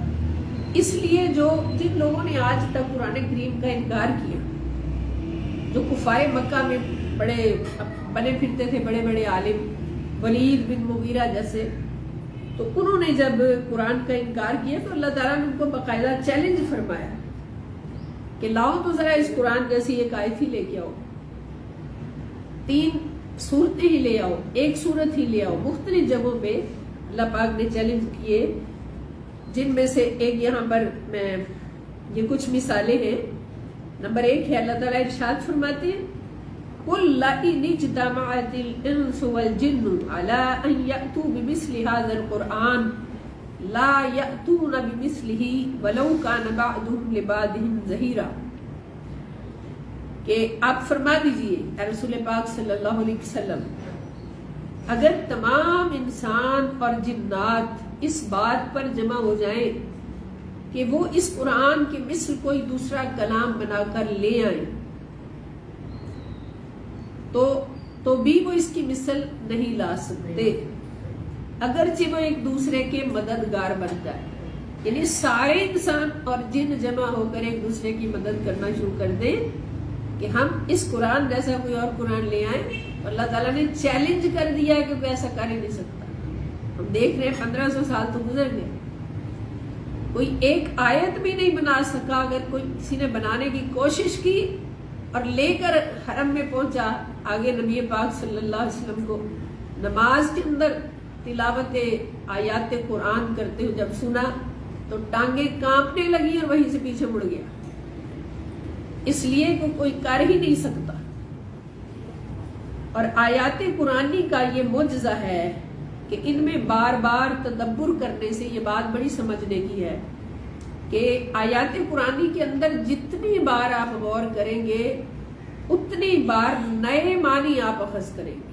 اس لیے جن لوگوں نے آج تک قرآن کریم کا انکار کیا، جو کفار مکہ میں بنے پھرتے تھے بڑے بڑے عالم، ولید بن مغیرہ جیسے، تو انہوں نے جب قرآن کا انکار کیا تو اللہ تعالیٰ نے ان کو باقاعدہ چیلنج فرمایا کہ لاؤ تو ذرا اس قرآن جیسی ایک آیت ہی لے کے آؤ، 3 صورتیں ہی لے آؤ، 1 صورت ہی لے آؤ. مختلف جگہوں پہ اللہ پاک نے چیلنج کیے، جن میں سے ایک یہاں پر میں یہ کچھ مثالیں ہیں. نمبر 1 ہے اللہ تعالیٰ ارشاد فرماتے ہیں قُلْ لَئِنِ اجْتَمَعَتِ الْإِنسُ وَالْجِنُّ عَلَىٰ أَن يَأْتُوا بِمِثْلِ هَٰذَا الْقُرْآنِ لَا يَأْتُونَ بِمِثْلِهِ وَلَوْ كَانَ بَعْضُهُمْ لِبَعْضٍ ظَهِيرًا. کہ آپ فرما دیجئے اے رسول پاک صلی اللہ علیہ وسلم، اگر تمام انسان اور جنات اس بات پر جمع ہو جائیں کہ وہ اس قرآن کے مثل کوئی دوسرا کلام بنا کر لے آئیں تو بھی وہ اس کی مثل نہیں لا سکتے، اگرچہ وہ ایک دوسرے کے مددگار بن جائے. یعنی سارے انسان اور جن جمع ہو کر ایک دوسرے کی مدد کرنا شروع کر دیں کہ ہم اس قرآن جیسا کوئی اور قرآن لے آئیں. اللہ تعالیٰ نے چیلنج کر دیا ہے کہ کوئی ایسا کر ہی نہیں سکتا. ہم دیکھ رہے ہیں 1500 سال تو گزر گئے، کوئی ایک آیت بھی نہیں بنا سکا. اگر کوئی کسی نے بنانے کی کوشش کی اور لے کر حرم میں پہنچا، آگے نبی پاک صلی اللہ علیہ وسلم کو نماز کے اندر تلاوت آیات قرآن کرتے ہوئے جب سنا تو ٹانگیں کانپنے لگی اور وہیں سے پیچھے مڑ گیا، اس لیے کہ کوئی کر ہی نہیں سکتا. اور آیات قرآنی کا یہ معجزہ ہے کہ ان میں بار بار تدبر کرنے سے یہ بات بڑی سمجھنے کی ہے کہ آیات قرآنی کے اندر جتنی بار آپ غور کریں گے اتنی بار نئے معنی آپ اخذ کریں گے.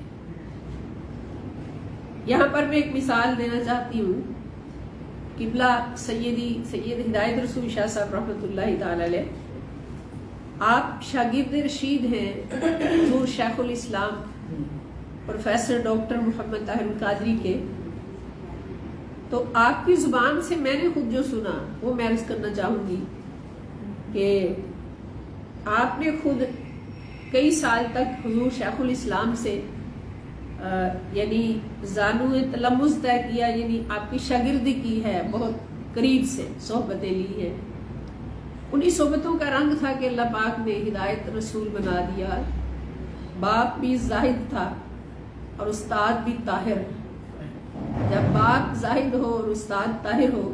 یہاں پر میں ایک مثال دینا چاہتی ہوں. قبلہ سید ہدایت رسول شاہ صاحب رحمۃ اللہ تعالی علیہ، آپ شاگرد رشید ہیں حضور شیخ الاسلام پروفیسر ڈاکٹر محمد طاہر القادری کے. تو آپ کی زبان سے میں نے خود جو سنا وہ میں عرض کرنا چاہوں گی کہ آپ نے خود کئی سال تک حضور شیخ الاسلام سے یعنی زانو تلمذ طے کیا، یعنی آپ کی شاگردی کی ہے، بہت قریب سے صحبتیں لی ہیں. انہی صحبتوں کا رنگ تھا کہ اللہ پاک نے ہدایت رسول بنا دیا. باپ بھی زاہد تھا اور استاد بھی طاہر. جب باپ زاہد ہو اور استاد طاہر ہو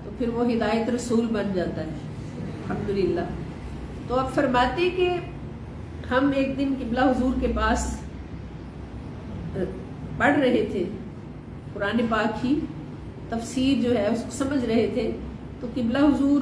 تو پھر وہ ہدایت رسول بن جاتا ہے الحمدللہ. تو اب فرماتے کہ ہم ایک دن قبلہ حضور کے پاس پڑھ رہے تھے، قرآن پاک کی تفسیر جو ہے اس کو سمجھ رہے تھے. تو قبلہ حضور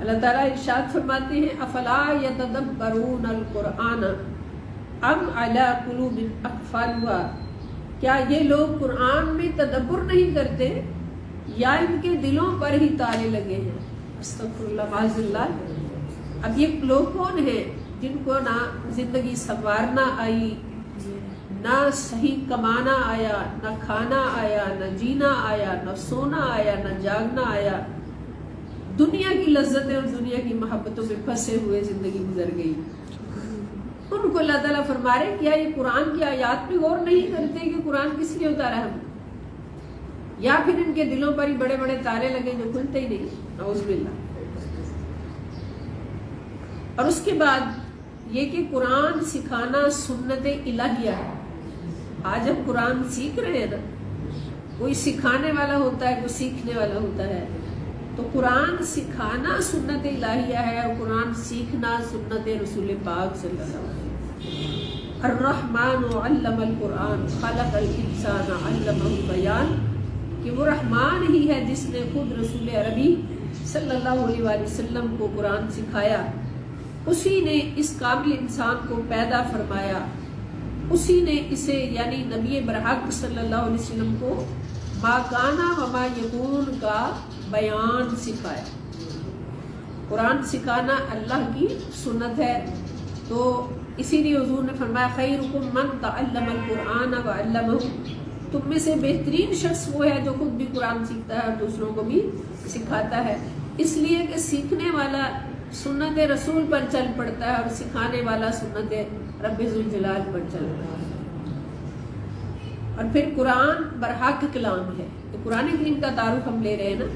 اللہ تعالیٰ ارشاد فرماتے ہیں افلا یتدبرون القرآن ام علی قلوب اقفالها، کیا یہ لوگ قرآن میں تدبر نہیں کرتے یا ان کے دلوں پر ہی تالے لگے ہیں؟ استغفر اللہ معاذ اللہ۔ اب یہ لوگ کون ہیں جن کو نہ زندگی سنوارنا آئی، نہ صحیح کمانا آیا، نہ کھانا آیا، نہ جینا آیا، نہ سونا آیا، نہ جاگنا آیا، دنیا کی لذتیں اور دنیا کی محبتوں میں پھنسے ہوئے زندگی گزر گئی۔ ان کو اللہ تعالیٰ فرما رہے کیا یہ قرآن کی آیات پہ غور نہیں کرتے کہ قرآن کس لیے اتارا ہم، یا پھر ان کے دلوں پر ہی بڑے بڑے تالے لگے جو کھلتے ہی نہیں، نعوذ باللہ۔ اور اس کے بعد یہ کہ قرآن سکھانا سنت الہیہ ہے۔ آج ہم قرآن سیکھ رہے ہیں نا، کوئی سکھانے والا ہوتا ہے، کوئی سیکھنے والا ہوتا ہے، تو قرآن سکھانا سنت الہیہ ہے اور قرآن سیکھنا سنت رسول پاک صلی اللہ علیہ وسلم۔ الرحمن علم القرآن خلق الانسان علمہ البیان، کہ وہ رحمان ہی ہے جس نے خود رسول عربی صلی اللہ علیہ وآلہ وسلم کو قرآن سکھایا، اسی نے اس قابل انسان کو پیدا فرمایا، اسی نے اسے یعنی نبی برحق صلی اللہ علیہ وسلم کو ما کانا و ما یکون کا بیان سکھایا۔ قرآن سکھانا اللہ کی سنت ہے، تو اسی لیے حضور نے فرمایا خیرکم من تعلم القرآن وعلمہ، تم میں سے بہترین شخص وہ ہے جو خود بھی قرآن سیکھتا ہے اور دوسروں کو بھی سکھاتا ہے، اس لیے کہ سیکھنے والا سنت رسول پر چل پڑتا ہے اور سکھانے والا سنت رب ذوالجلال پر چل پڑتا ہے۔ اور پھر قرآن برحق کلام ہے، تو قرآن کریم کا تعارف ہم لے رہے ہیں نا،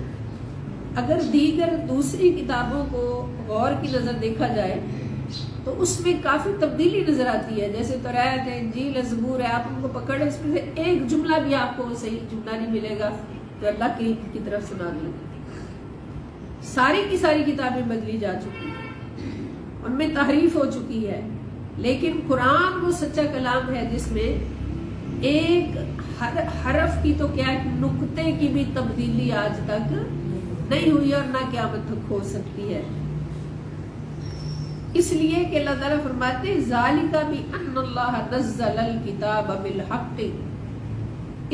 اگر دیگر دوسری کتابوں کو غور کی نظر دیکھا جائے تو اس میں کافی تبدیلی نظر آتی ہے، جیسے توریت ہے، انجیل، زبور ہے، آپ ان کو پکڑے اس میں سے ایک جملہ بھی آپ کو صحیح جملہ نہیں ملے گا جو اللہ کی طرف سے نازل ہے۔ ساری کی ساری کتابیں بدلی جا چکی ہیں، ان میں تحریف ہو چکی ہے، لیکن قرآن وہ سچا کلام ہے جس میں ایک حرف کی تو کیا ایک نقطے کی بھی تبدیلی آج تک نہیں ہوئی اور نہ قیامت تک ہو سکتی ہے۔ اس لیے کہ اللہ تعالیٰ فرماتے ہیں ذالک بأن اللہ نزل الکتاب بالحق،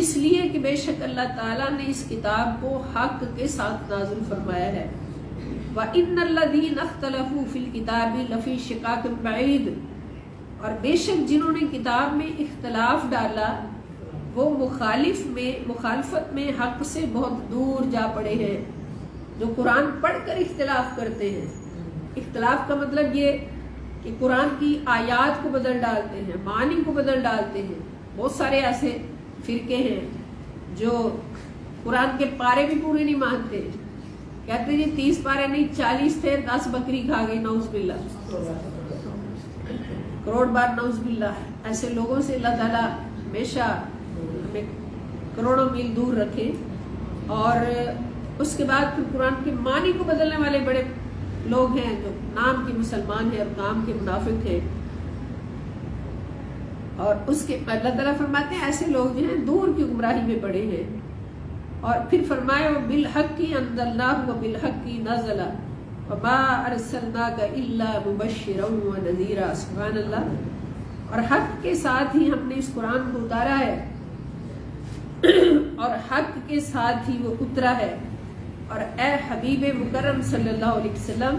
اس لیے کہ بے شک اللہ تعالیٰ نے اس کتاب کو حق کے ساتھ نازل فرمایا ہے۔ وَإِنَّ الَّذِينَ اخْتَلَفُوا فِي الْكِتَابِ لَفِي شِقَاقٍ بَعِيدٍ، اور بے شک جنہوں نے کتاب میں اختلاف ڈالا وہ مخالفت میں حق سے بہت دور جا پڑے ہیں۔ جو قرآن پڑھ کر اختلاف کرتے ہیں، اختلاف کا مطلب یہ کہ قرآن کی آیات کو بدل ڈالتے ہیں، معنی کو بدل ڈالتے ہیں۔ بہت سارے ایسے فرقے ہیں جو قرآن کے پارے بھی پورے نہیں مانتے، کہتے ہیں 30 پارے نہیں 40 تھے، 10 بکری کھا گئی، نعوذ باللہ، کروڑ بار نعوذ باللہ۔ ایسے لوگوں سے اللہ تعالیٰ ہمیشہ ہمیں کروڑوں میل دور رکھے۔ اور اس کے بعد پھر قرآن کے معنی کو بدلنے والے بڑے لوگ ہیں جو نام کے مسلمان ہیں اور کام کے منافق ہیں، اور اس کے اللہ تعالیٰ فرماتے ہیں ایسے لوگ جو ہیں دور کی گمراہی میں پڑے ہیں۔ اور پھر فرمایا وَبِالْحَقِّ أَنزَلْنَاهُ وَبِالْحَقِّ نَزَلَ وَمَا أَرْسَلْنَاكَ إِلَّا مُبَشِّرًا وَنَذِيرًا، سبحان اللہ۔ اور حق کے ساتھ ہی ہم نے اس قرآن کو اتارا ہے اور حق کے ساتھ ہی وہ اترا ہے، اور اے حبیب مکرم صلی اللہ علیہ وسلم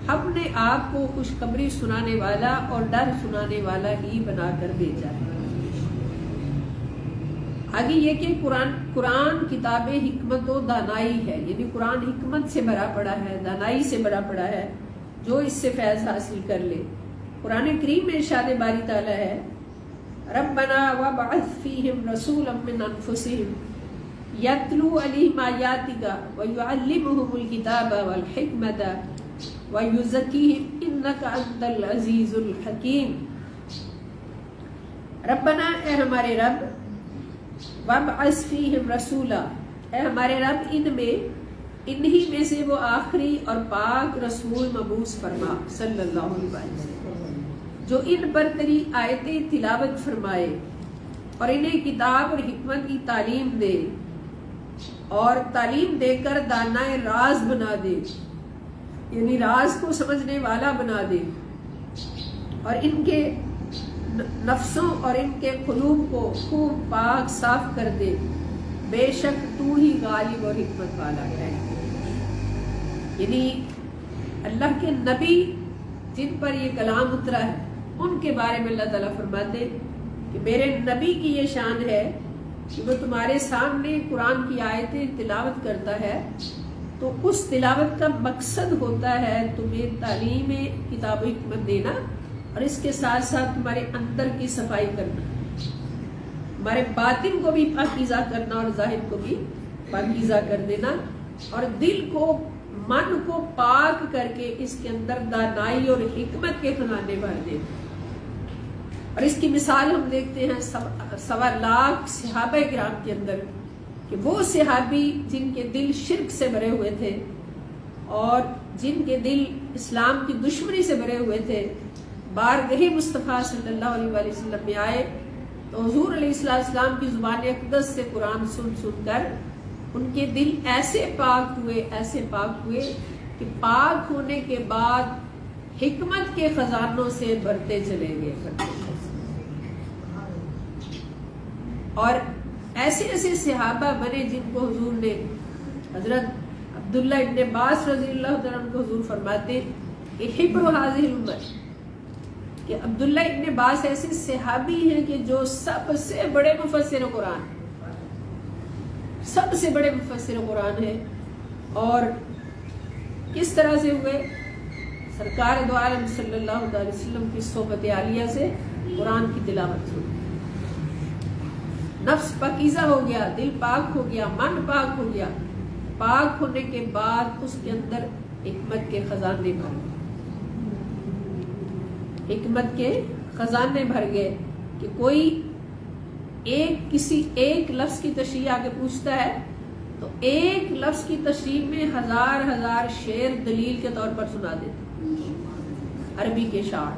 ہم نے آپ کو خوشخبری سنانے والا اور ڈر سنانے والا ہی بنا کر بھیجا ہے۔ آگے یہ کہ قرآن کتاب حکمت و دانائی ہے، یعنی قرآن حکمت سے بھرا پڑا ہے، دانائی سے بھرا پڑا ہے، جو اس سے فیض حاصل کر لے۔ قرآن کریم میں ارشاد باری تعالیٰ ہے ربنا وابعث فیہم رسولا من انفسہم یتلو علیہم آیاتک ویعلمہم الکتاب والحکمت ویزکیہم انک انت العزیز الحکیم۔ ربنا، اے ہمارے رب، وابعث فیہم رسولا، اے ہمارے رب انہی میں سے وہ آخری اور پاک رسول مبعوث فرما صلی اللہ علیہ وسلم جو ان پر تیری آیتیں تلاوت فرمائے اور انہیں کتاب اور حکمت کی تعلیم دے اور تعلیم دے کر دانائے راز بنا دے، یعنی راز کو سمجھنے والا بنا دے اور ان کے نفسوں اور ان کے قلوب کو خوب پاک صاف کر دے. بے شک تو ہی غالب اور حکمت والا ہے. یعنی اللہ کے نبی جن پر یہ کلام اترا ہے ان کے بارے میں اللہ تعالیٰ فرماتے کہ میرے نبی کی یہ شان ہے کہ وہ تمہارے سامنے قرآن کی آیتیں تلاوت کرتا ہے تو اس تلاوت کا مقصد ہوتا ہے تمہیں تعلیم کتاب و حکمت دینا اور اس کے ساتھ ساتھ تمہارے اندر کی صفائی کرنا، ہمارے باطن کو بھی پاکیزہ کرنا اور ظاہر کو بھی پاکیزہ کر دینا اور دل کو من کو پاک کر کے اس کے اندر دانائی اور حکمت کے خزانے بھر دے. اور اس کی مثال ہم دیکھتے ہیں 1.25 لاکھ صحابہ کرام کے اندر کہ وہ صحابی جن کے دل شرک سے بھرے ہوئے تھے اور جن کے دل اسلام کی دشمنی سے بھرے ہوئے تھے، بارگاہ مصطفیٰ صلی اللہ علیہ وآلہ وسلم میں آئے تو حضور علیہ السلام کی زبان اقدس سے قرآن سن کر ان کے دل ایسے پاک ہوئے کہ پاک ہونے کے بعد حکمت کے خزانوں سے بھرتے چلے گئے. اور ایسے صحابہ بنے جن کو حضور نے، حضرت عبداللہ ابن عباس رضی اللہ عنہ کو حضور فرماتے کہ حبر حاضر الامت، کہ عبداللہ ابن عباس ایسے صحابی ہیں کہ جو سب سے بڑے مفسر قرآن ہے. اور کس طرح سے ہوئے؟ سرکار دو عالم صلی اللہ علیہ وسلم کی صحبت عالیہ سے قرآن کی تلاوت ہوئی، نفس پاکیزہ ہو گیا، دل پاک ہو گیا، من پاک ہو گیا. پاک ہونے کے بعد اس کے اندر حکمت کے خزانے بھر گئے کہ کوئی کسی ایک لفظ کی تشریح آگے پوچھتا ہے تو ایک لفظ کی تشریح میں ہزار شعر دلیل کے طور پر سنا دیتے، عربی کے شعر.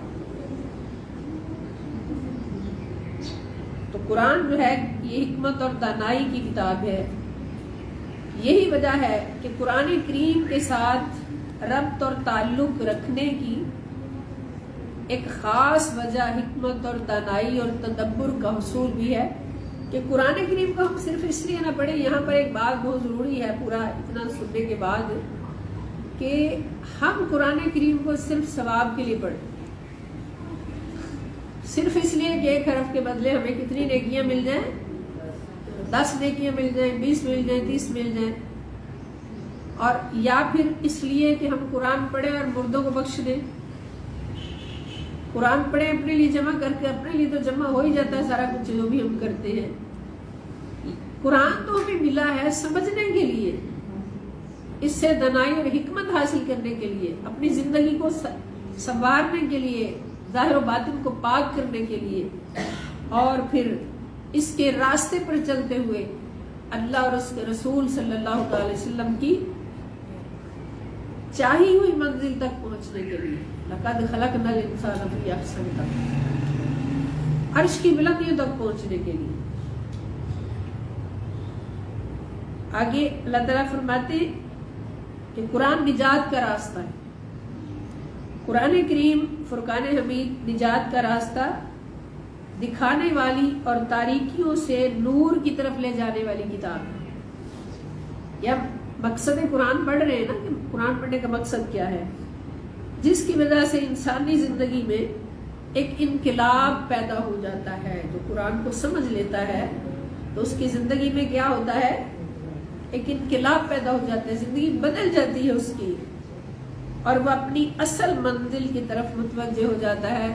تو قرآن جو ہے یہ حکمت اور دانائی کی کتاب ہے. یہی وجہ ہے کہ قرآن کریم کے ساتھ ربط اور تعلق رکھنے کی ایک خاص وجہ حکمت اور دانائی اور تدبر کا حصول بھی ہے کہ قرآن کریم کو ہم صرف اس لیے نہ پڑھیں. یہاں پر ایک بات بہت ضروری ہے پورا اتنا سننے کے بعد، کہ ہم قرآن کریم کو صرف ثواب کے لیے پڑھیں، صرف اس لیے کہ ایک حرف کے بدلے ہمیں کتنی نیکیاں مل جائیں، 10 نیکیاں مل جائیں، 20 مل جائیں، 30 مل جائیں، اور یا پھر اس لیے کہ ہم قرآن پڑھیں اور مردوں کو بخش دیں. قرآن پڑھیں اپنے لیے جمع کر کے، اپنے لیے تو جمع ہو ہی جاتا ہے سارا کچھ جو بھی ہم کرتے ہیں. قرآن تو ہمیں ملا ہے سمجھنے کے لیے، اس سے دانائی اور حکمت حاصل کرنے کے لیے، اپنی زندگی کو سنوارنے کے لیے، ظاہر و باطن کو پاک کرنے کے لیے، اور پھر اس کے راستے پر چلتے ہوئے اللہ اور اس کے رسول صلی اللہ علیہ وسلم کی چاہی ہوئی منزل تک پہنچنے کے لیے. لقد خلقنا الانسان فی احسن تقویم، عرش کی بلندیوں تک پہنچنے کے لیے. آگے اللہ تعالیٰ فرماتے کہ قرآن نجات کا راستہ ہے. قرآن کریم فرقان حمید نجات کا راستہ دکھانے والی اور تاریکیوں سے نور کی طرف لے جانے والی کتاب ہے. یا مقصد قرآن پڑھ رہے ہیں نا کہ قرآن پڑھنے کا مقصد کیا ہے، جس کی وجہ سے انسانی زندگی میں ایک انقلاب پیدا ہو جاتا ہے. جو قرآن کو سمجھ لیتا ہے تو اس کی زندگی میں کیا ہوتا ہے، ایک انقلاب پیدا ہو جاتا ہے، زندگی بدل جاتی ہے اس کی، اور وہ اپنی اصل منزل کی طرف متوجہ ہو جاتا ہے.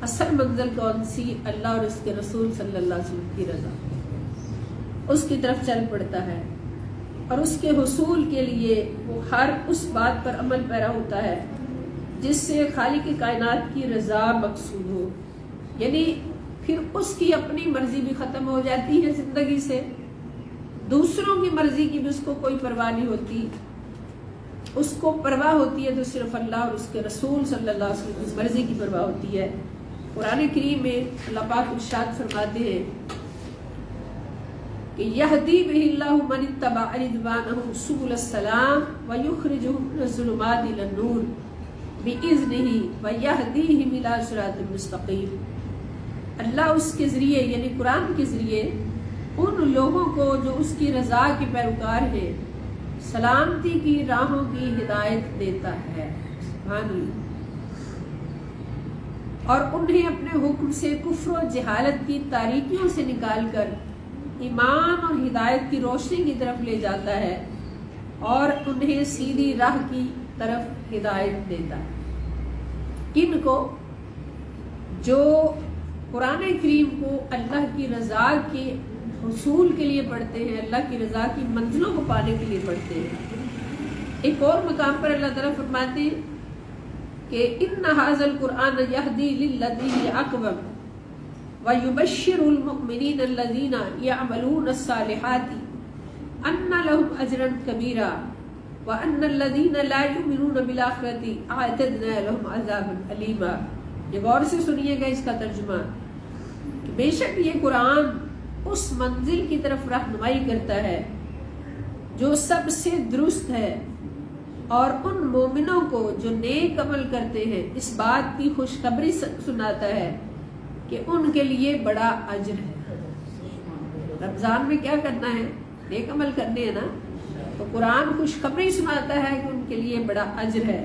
اصل منزل کون سی؟ اللہ اور اس کے رسول صلی اللہ علیہ وسلم کی رضا، اس کی طرف چل پڑتا ہے، اور اس کے حصول کے لیے وہ ہر اس بات پر عمل پیرا ہوتا ہے جس سے خالق کائنات کی رضا مقصود ہو. یعنی پھر اس کی اپنی مرضی بھی ختم ہو جاتی ہے زندگی سے، دوسروں کی مرضی کی بھی اس کو کوئی پرواہ نہیں ہوتی. اس کو پرواہ ہوتی ہے تو صرف اللہ اور اس کے رسول صلی اللہ علیہ وسلم کی مرضی کی پرواہ ہوتی ہے. قرآن کریم میں اللہ پاک ارشاد فرماتے ہیں کہ یہدی بہ اللہ من اتبع رضوانہ سبل السلام ویخرجہم من الظلمات الی النور بإذنہ ویہدیہم الی صراط مستقیم۔ اللہ اس کے ذریعے یعنی قرآن کے ذریعے ان لوگوں کو جو اس کی رضا کے پیروکار ہیں سلامتی کی راہوں کی ہدایت دیتا ہے، سبحان اللہ، اور انہیں اپنے حکم سے کفر و جہالت کی تاریکیوں سے نکال کر ایمان اور ہدایت کی روشنی کی طرف لے جاتا ہے اور انہیں سیدھی راہ کی طرف ہدایت دیتا ہے۔ کن کو؟ جو قرآن کریم کو اللہ کی رضا کے حصول کے لیے پڑھتے ہیں، اللہ کی رضا کی منزلوں کو پانے کے لیے پڑھتے ہیں۔ ایک اور مقام پر اللہ تعالیٰ فرماتے ہیں کہ ان ھذا القرآن یہدی للذی ہی اقوم ویبشر المؤمنین الذین یعملون الصالحات ان لهم اجرا کبیرا وان الذین لا یؤمنون بالآخرۃ اعتدنا لهم عذابا الیما۔ یہ غور سے سنیے گا اس کا ترجمہ کہ بے شک یہ قرآن اس منزل کی طرف رہنمائی کرتا ہے جو سب سے درست ہے، اور ان مومنوں کو جو نیک عمل کرتے ہیں اس بات کی خوشخبری سناتا ہے کہ ان کے لیے بڑا اجر ہے۔ رمضان میں کیا کرنا ہے؟ نیک عمل کرنے ہیں نا، تو قرآن خوشخبری سناتا ہے کہ ان کے لیے بڑا اجر ہے۔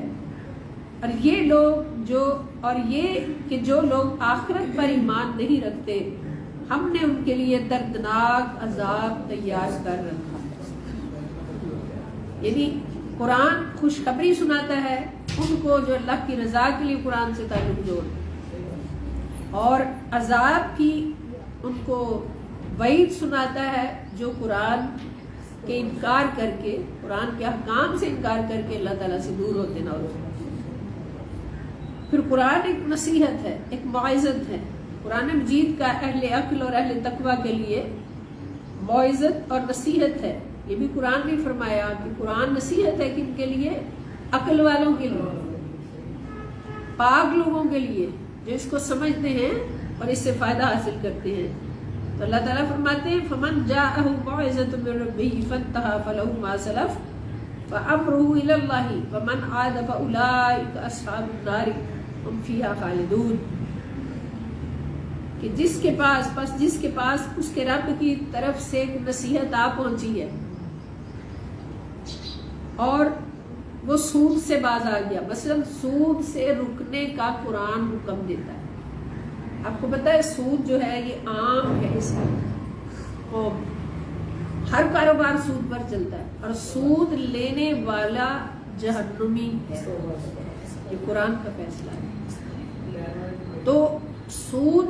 اور یہ جو لوگ آخرت پر ایمان نہیں رکھتے ہم نے ان کے لیے دردناک عذاب تیار کر رکھا ہے۔ یعنی قرآن خوشخبری سناتا ہے ان کو جو اللہ کی رضا کے لیے قرآن سے تعلق جوڑ، اور عذاب کی ان کو وعید سناتا ہے جو قرآن کے انکار کر کے، قرآن کے احکام سے انکار کر کے اللہ تعالیٰ سے دور ہوتے نہ ہوتے۔ پھر قرآن ایک نصیحت ہے، ایک موعظت ہے۔ قرآن مجید کا اہل عقل اور اہل تقوی کے لیے موعظت اور نصیحت ہے۔ یہ بھی قرآن نے فرمایا کہ قرآن نصیحت ہے کن کے لیے؟ عقل والوں کے لیے، پاک لوگوں کے لیے جو اس کو سمجھتے ہیں اور اس سے فائدہ حاصل کرتے ہیں۔ تو اللہ تعالیٰ فرماتے ہیں فمن جاءہ موعظۃ من ربہ فانتہی فلہ ما سلف فامرہ الی اللہ ومن عاد فاولئک اصحاب النار ہم فیہا خالدون۔ کہ جس کے پاس اس کے رب کی طرف سے ایک نصیحت آ پہنچی ہے اور وہ سود سے باز آ گیا، مثلا سود سے رکنے کا قرآن حکم دیتا ہے۔ آپ کو پتہ ہے سود جو ہے یہ عام ہے، اس میں ہر کاروبار سود پر چلتا ہے، اور سود لینے والا جہنمی ہے، یہ قرآن کا فیصلہ ہے۔ تو سود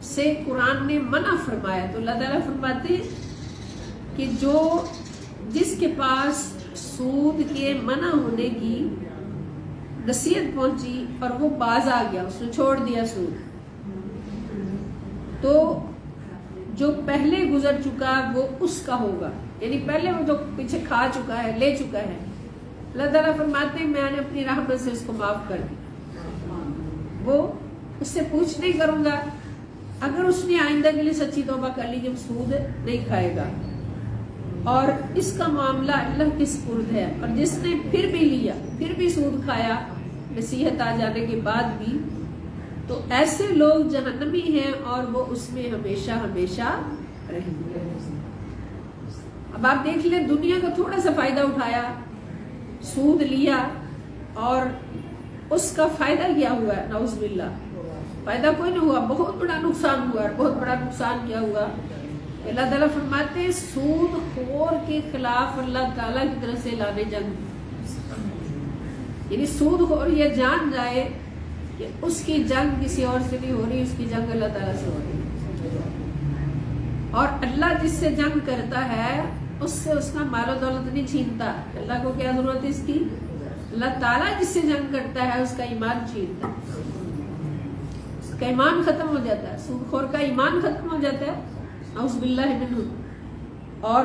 سے قرآن نے منع فرمایا، تو اللہ تعالیٰ فرماتے ہیں کہ جس کے پاس سود کے منع ہونے کی نصیحت پہنچی اور وہ باز آ گیا، اس نے چھوڑ دیا سود، تو جو پہلے گزر چکا وہ اس کا ہوگا، یعنی پہلے وہ جو پیچھے کھا چکا ہے، لے چکا ہے، اللہ تعالیٰ فرماتے ہیں میں نے اپنی رحمت سے اس کو معاف کر دیا، وہ اس سے پوچھ نہیں کروں گا، اگر اس نے آئندہ کے لیے سچی توبہ کر لی کہ سود نہیں کھائے گا، اور اس کا معاملہ اللہ کے سپرد ہے۔ اور جس نے پھر بھی لیا، پھر بھی سود کھایا نصیحت آ جانے کے بعد بھی، تو ایسے لوگ جہنمی ہیں اور وہ اس میں ہمیشہ ہمیشہ رہیں گے۔ اب آپ دیکھ لیں، دنیا کا تھوڑا سا فائدہ اٹھایا، سود لیا، اور اس کا فائدہ کیا ہوا ہے؟ نعوذ باللہ، فائدہ کوئی نہیں ہوا، بہت بڑا نقصان ہوا، اور بہت بڑا نقصان کیا ہوا؟ اللہ تعالیٰ فرماتے ہیں سود خور کے خلاف اللہ تعالیٰ کی طرف سے اعلان جنگ، یعنی سود خور یہ جان جائے کہ اس کی جنگ کسی اور سے نہیں ہو رہی، اس کی جنگ اللہ تعالیٰ سے ہو رہی ہے، اور اللہ جس سے جنگ کرتا ہے اس سے اس کا مال و دولت نہیں چھینتا، اللہ کو کیا ضرورت ہے اس کی؟ اللہ تعالیٰ جس سے جنگ کرتا ہے اس کا ایمان چھینتا ہے، اس کا ایمان ختم ہو جاتا ہے، سود خور کا ایمان ختم ہو جاتا ہے، نعوذ باللہ منہ، اور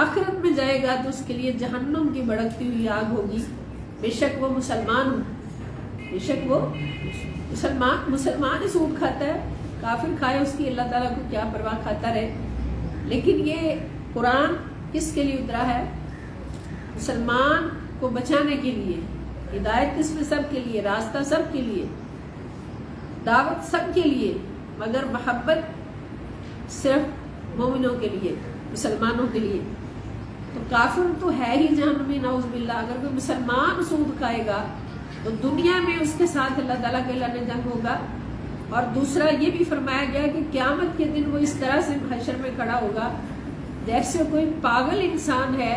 آخرت میں جائے گا تو اس کے لیے جہنم کی بھڑکتی ہوئی آگ ہوگی، بے شک وہ مسلمان ہو، بے شک وہ مسلمان ہی سود کھاتا ہے، کافر کھائے اس کی اللہ تعالیٰ کو کیا پرواہ، کھاتا رہے۔ لیکن یہ قرآن کس کے لیے اترا ہے؟ مسلمان کو بچانے کے لیے، ہدایت کس میں؟ سب کے لیے، راستہ سب کے لیے، دعوت سب کے لیے، مگر محبت صرف مومنوں کے لیے، مسلمانوں کے لیے۔ تو کافر تو ہے ہی جہنمی نعوذ باللہ، اگر کوئی مسلمان سود کھائے گا تو دنیا میں اس کے ساتھ اللہ تعالیٰ کے لڑنے جنگ ہوگا، اور دوسرا یہ بھی فرمایا گیا کہ قیامت کے دن وہ اس طرح سے حشر میں کھڑا ہوگا جیسے کوئی پاگل انسان ہے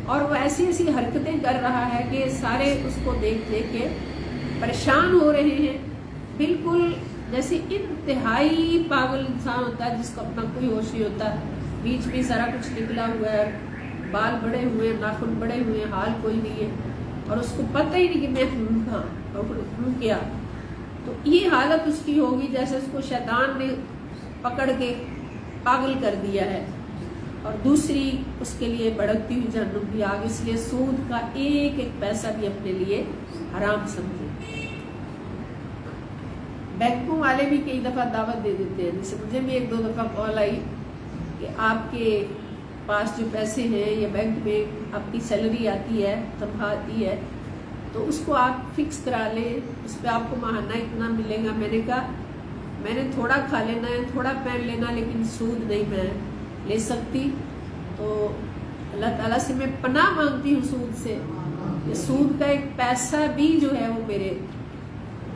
اور وہ ایسی ایسی حرکتیں کر رہا ہے کہ سارے اس کو دیکھ دیکھ کے پریشان ہو رہے ہیں، بالکل جیسے انتہائی پاگل انسان ہوتا ہے جس کو اپنا کوئی ہوش نہیں ہوتا، بیچ میں سارا کچھ نکلا ہوا ہے، بال بڑے ہوئے ہیں، ناخن بڑے ہوئے ہیں، حال کوئی نہیں ہے، اور اس کو پتہ ہی نہیں کہ میں ہوں کہاں اور ہوں کیا۔ تو یہ حالت اس کی ہوگی جیسے اس کو شیطان نے پکڑ کے پاگل کر دیا ہے، اور دوسری اس کے لیے بڑھتی ہوئی جہنم کی آگ۔ اس لیے سود کا ایک ایک پیسہ بھی اپنے لیے حرام سمجھے۔ بینکوں والے بھی کئی دفعہ دعوت دے دیتے ہیں، جیسے مجھے بھی ایک دو دفعہ کال آئی کہ آپ کے پاس جو پیسے ہیں یا بینک میں آپ کی سیلری آتی ہے، تنخواہ آتی ہے، تو اس کو آپ فکس کرا لیں، اس پہ آپ کو ماہانہ اتنا ملے گا۔ میں نے کہا میں نے تھوڑا کھا لینا ہے، تھوڑا پہن لینا، لیکن سود نہیں میں لے سکتی۔ تو اللہ تعالیٰ سے میں پناہ مانگتی ہوں سود سے، کہ سود کا ایک پیسہ بھی جو ہے وہ میرے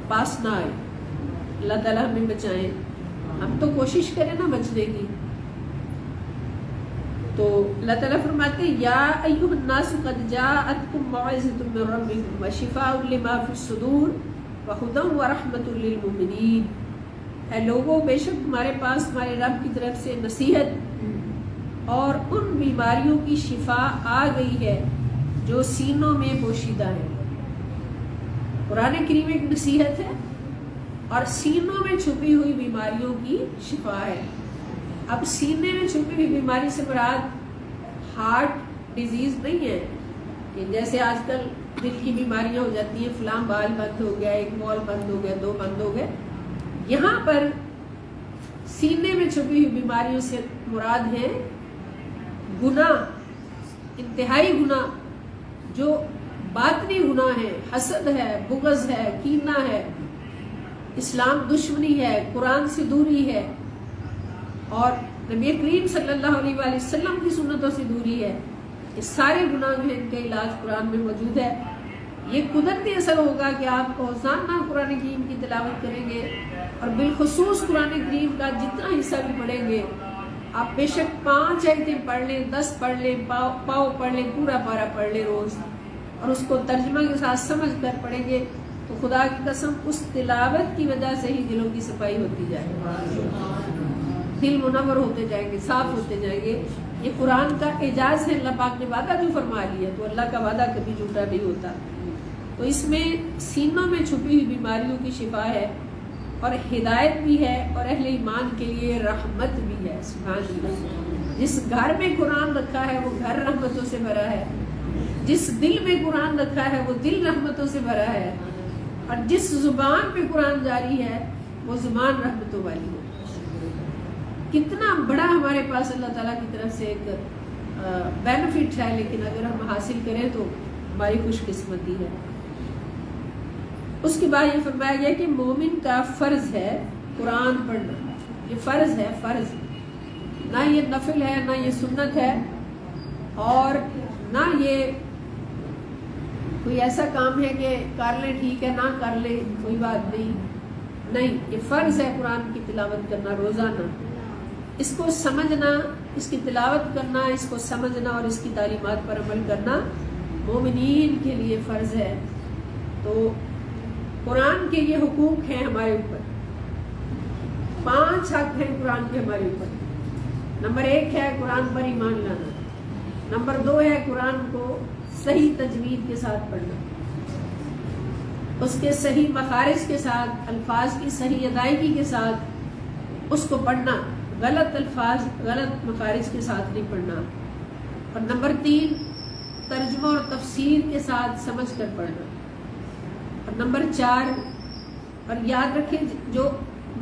پاس نہ آئے۔ اللہ تعالیٰ ہمیں بچائیں، ہم تو کوشش کریں نا بچنے کی۔ تو اللہ تعالیٰ فرماتے ہیں یا ایھا الناس قد جاءتکم موعظۃ من ربکم وشفاء لما فی الصدور وہدی ورحمۃ للمؤمنین۔ اے لوگوں، بے شک تمہارے پاس تمہارے رب کی طرف سے نصیحت اور ان بیماریوں کی شفا آ گئی ہے جو سینوں میں پوشیدہ ہے۔ قرآن کریم ایک نصیحت ہے اور سینوں میں چھپی ہوئی بیماریوں کی شفا ہے۔ اب سینے میں چھپی ہوئی بیماری سے مراد ہارٹ ڈیزیز نہیں ہے کہ جیسے آج کل دل کی بیماریاں ہو جاتی ہیں، فلاں بال بند ہو گیا، ایک بال بند ہو گیا، دو بند ہو گئے۔ یہاں پر سینے میں چھپی ہوئی بیماریوں سے مراد ہے گناہ، انتہائی گناہ جو باطنی گناہ ہے، حسد ہے، بغض ہے، کینہ ہے، اسلام دشمنی ہے، قرآن سے دوری ہے، اور نبی کریم صلی اللہ علیہ وآلہ وسلم کی سنتوں سے دوری ہے۔ یہ سارے گناہ جو ہیں ان کا علاج قرآن میں موجود ہے۔ یہ قدرتی اثر ہوگا کہ آپ کو روزانہ قرآن کریم کی تلاوت کریں گے، اور بالخصوص قرآن کریم کا جتنا حصہ بھی پڑھیں گے، آپ بے شک 5 آیتیں پڑھ لیں، 10 پڑھ لیں، پاؤ پڑھ لیں، پورا پارا پڑھ لیں روز، اور اس کو ترجمہ کے ساتھ سمجھ کر پڑھیں گے، تو خدا کی قسم اس تلاوت کی وجہ سے ہی دلوں کی صفائی ہوتی جائے گی، دل منور ہوتے جائیں گے، صاف ہوتے جائیں گے۔ یہ قرآن کا اعجاز ہے، اللہ پاک نے وعدہ جو فرما لیا، تو اللہ کا وعدہ کبھی جھوٹا نہیں ہوتا۔ تو اس میں سینوں میں چھپی ہوئی بیماریوں کی شفا ہے، اور ہدایت بھی ہے، اور اہل ایمان کے لیے رحمت بھی ہے۔ سبحان اللہ۔ جس گھر میں قرآن رکھا ہے وہ گھر رحمتوں سے بھرا ہے، جس دل میں قرآن رکھا ہے وہ دل رحمتوں سے بھرا ہے، اور جس زبان پہ قرآن جاری ہے وہ زبان رحمتوں والی ہے۔ کتنا بڑا ہمارے پاس اللہ تعالیٰ کی طرف سے ایک بینیفٹ ہے، لیکن اگر ہم حاصل کریں تو ہماری خوش قسمتی ہے۔ اس کے بعد یہ فرمایا گیا کہ مومن کا فرض ہے قرآن پڑھنا، یہ فرض ہے، فرض، نہ یہ نفل ہے، نہ یہ سنت ہے، اور نہ یہ کوئی ایسا کام ہے کہ کر لیں ٹھیک ہے، نہ کر لیں کوئی بات نہیں، یہ فرض ہے قرآن کی تلاوت کرنا روزانہ، اس کو سمجھنا، اس کی تلاوت کرنا، اس کو سمجھنا اور اس کی تعلیمات پر عمل کرنا مومنین کے لیے فرض ہے۔ تو قرآن کے یہ حقوق ہیں ہمارے اوپر، 5 حق ہیں قرآن کے ہمارے اوپر۔ نمبر 1 ہے قرآن پر ایمان لانا، نمبر 2 ہے قرآن کو صحیح تجوید کے ساتھ پڑھنا، اس کے صحیح مخارج کے ساتھ، الفاظ کی صحیح ادائیگی کے ساتھ اس کو پڑھنا، غلط الفاظ غلط مخارج کے ساتھ نہیں پڑھنا، اور نمبر 3 ترجمہ اور تفسیر کے ساتھ سمجھ کر پڑھنا، اور نمبر 4 اور یاد رکھیں جو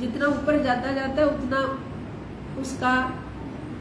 جتنا اوپر جاتا ہے اتنا اس کا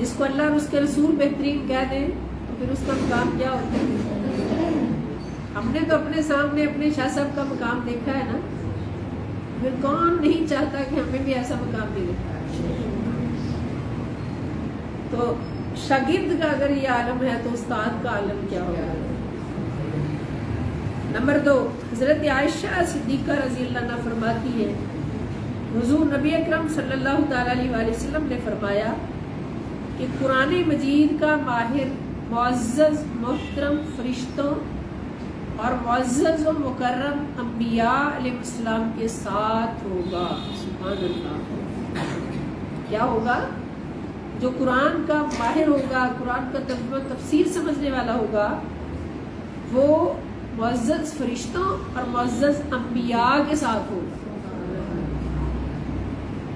جس کو اللہ اور اس کے رسول بہترین کہہ دیں تو پھر اس کا مقام کیا ہوتا ہے؟ ہم نے تو اپنے سامنے اپنے شاہ صاحب کا مقام دیکھا ہے نا، پھر کون نہیں چاہتا کہ ہمیں بھی ایسا مقام ملے؟ تو شاگرد کا اگر یہ عالم ہے تو استاد کا عالم کیا ہوگا؟ نمبر 2، حضرت عائشہ صدیقہ رضی اللہ عنہا فرماتی ہے حضور نبی اکرم صلی اللہ تعالی علیہ وآلہ وسلم نے فرمایا کہ قرآن مجید کا ماہر معزز محترم فرشتوں اور معزز و مکرم انبیاء علیہ السلام کے ساتھ ہوگا۔ سبحان اللہ، کیا ہوگا؟ جو قرآن کا ماہر ہوگا، قرآن کا ترجمہ تفسیر سمجھنے والا ہوگا، وہ معزز فرشتوں اور معزز انبیاء کے ساتھ ہوگا۔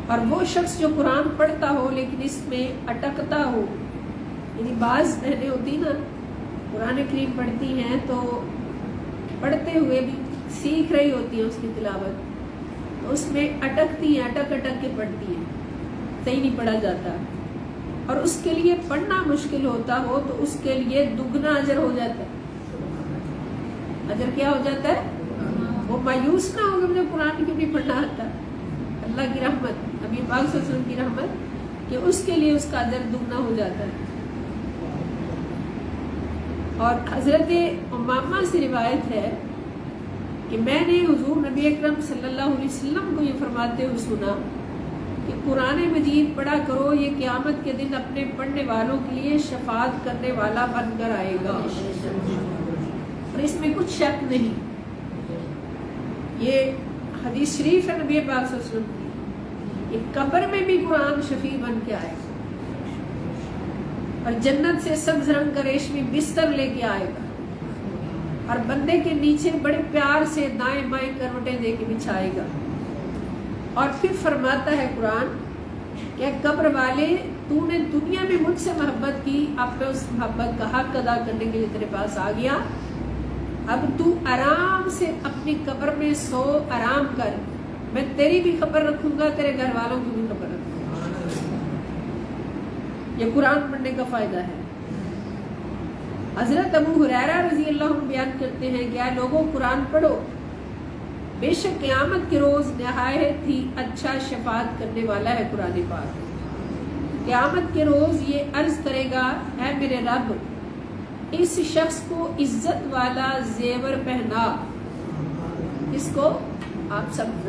اور وہ شخص جو قرآن پڑھتا ہو لیکن اس میں اٹکتا ہو، یعنی بعض بہنیں ہوتی نا قرآن کریم پڑھتی ہیں تو پڑھتے ہوئے بھی سیکھ رہی ہوتی ہیں اس کی تلاوت، تو اس میں اٹکتی ہیں، اٹک کے پڑھتی ہیں، صحیح نہیں پڑھا جاتا، اور اس کے لیے پڑھنا مشکل ہوتا ہو تو اس کے لیے دگنا اجر ہو جاتا ہے۔ اجر کیا ہو جاتا ہے؟ وہ مایوس نہ ہو کہ مجھے قرآن کیوں نہیں پڑھنا آتا۔ اللہ کی رحمت، نبی پاک صلی اللہ علیہ وسلم کی رحمت کہ اس کے لیے اس کا اجر دگنا ہو جاتا ہے۔ اور حضرت امامہ سے روایت ہے کہ میں نے حضور نبی اکرم صلی اللہ علیہ وسلم کو یہ فرماتے ہوئے سنا کہ قرآن مجید پڑھا کرو، یہ قیامت کے دن اپنے پڑھنے والوں کے لیے شفاعت کرنے والا بن کر آئے گا، اور اس میں کچھ شک نہیں۔ یہ حدیث شریف ہے نبی پاک صلی اللہ علیہ وسلم کی، کہ قبر میں بھی قرآن شفیع بن کے آئے گا، اور جنت سے سبز رنگ کا ریشمی بستر لے کے آئے گا، اور بندے کے نیچے بڑے پیار سے دائیں بائیں کروٹیں دے کے بچھائے گا، اور پھر فرماتا ہے قرآن کہ قبر والے، تو نے دنیا میں مجھ سے محبت کی، اب میں اس محبت کا حق ادا کرنے کے لیے تیرے پاس آ گیا، اب تو آرام سے اپنی قبر میں سو، آرام کر، میں تیری بھی خبر رکھوں گا، تیرے گھر والوں کی بھی خبر رکھوں گا۔ یہ قرآن پڑھنے کا فائدہ ہے۔ حضرت ابو ہریرہ رضی اللہ عنہ بیان کرتے ہیں کہ اے لوگوں قرآن پڑھو، بے شک قیامت کے روز نہایت ہی اچھا شفاعت کرنے والا ہے قرآن پاک۔ قیامت کے روز یہ عرض کرے گا، اے میرے رب، اس شخص کو عزت والا زیور پہنا۔ اس کو آپ سب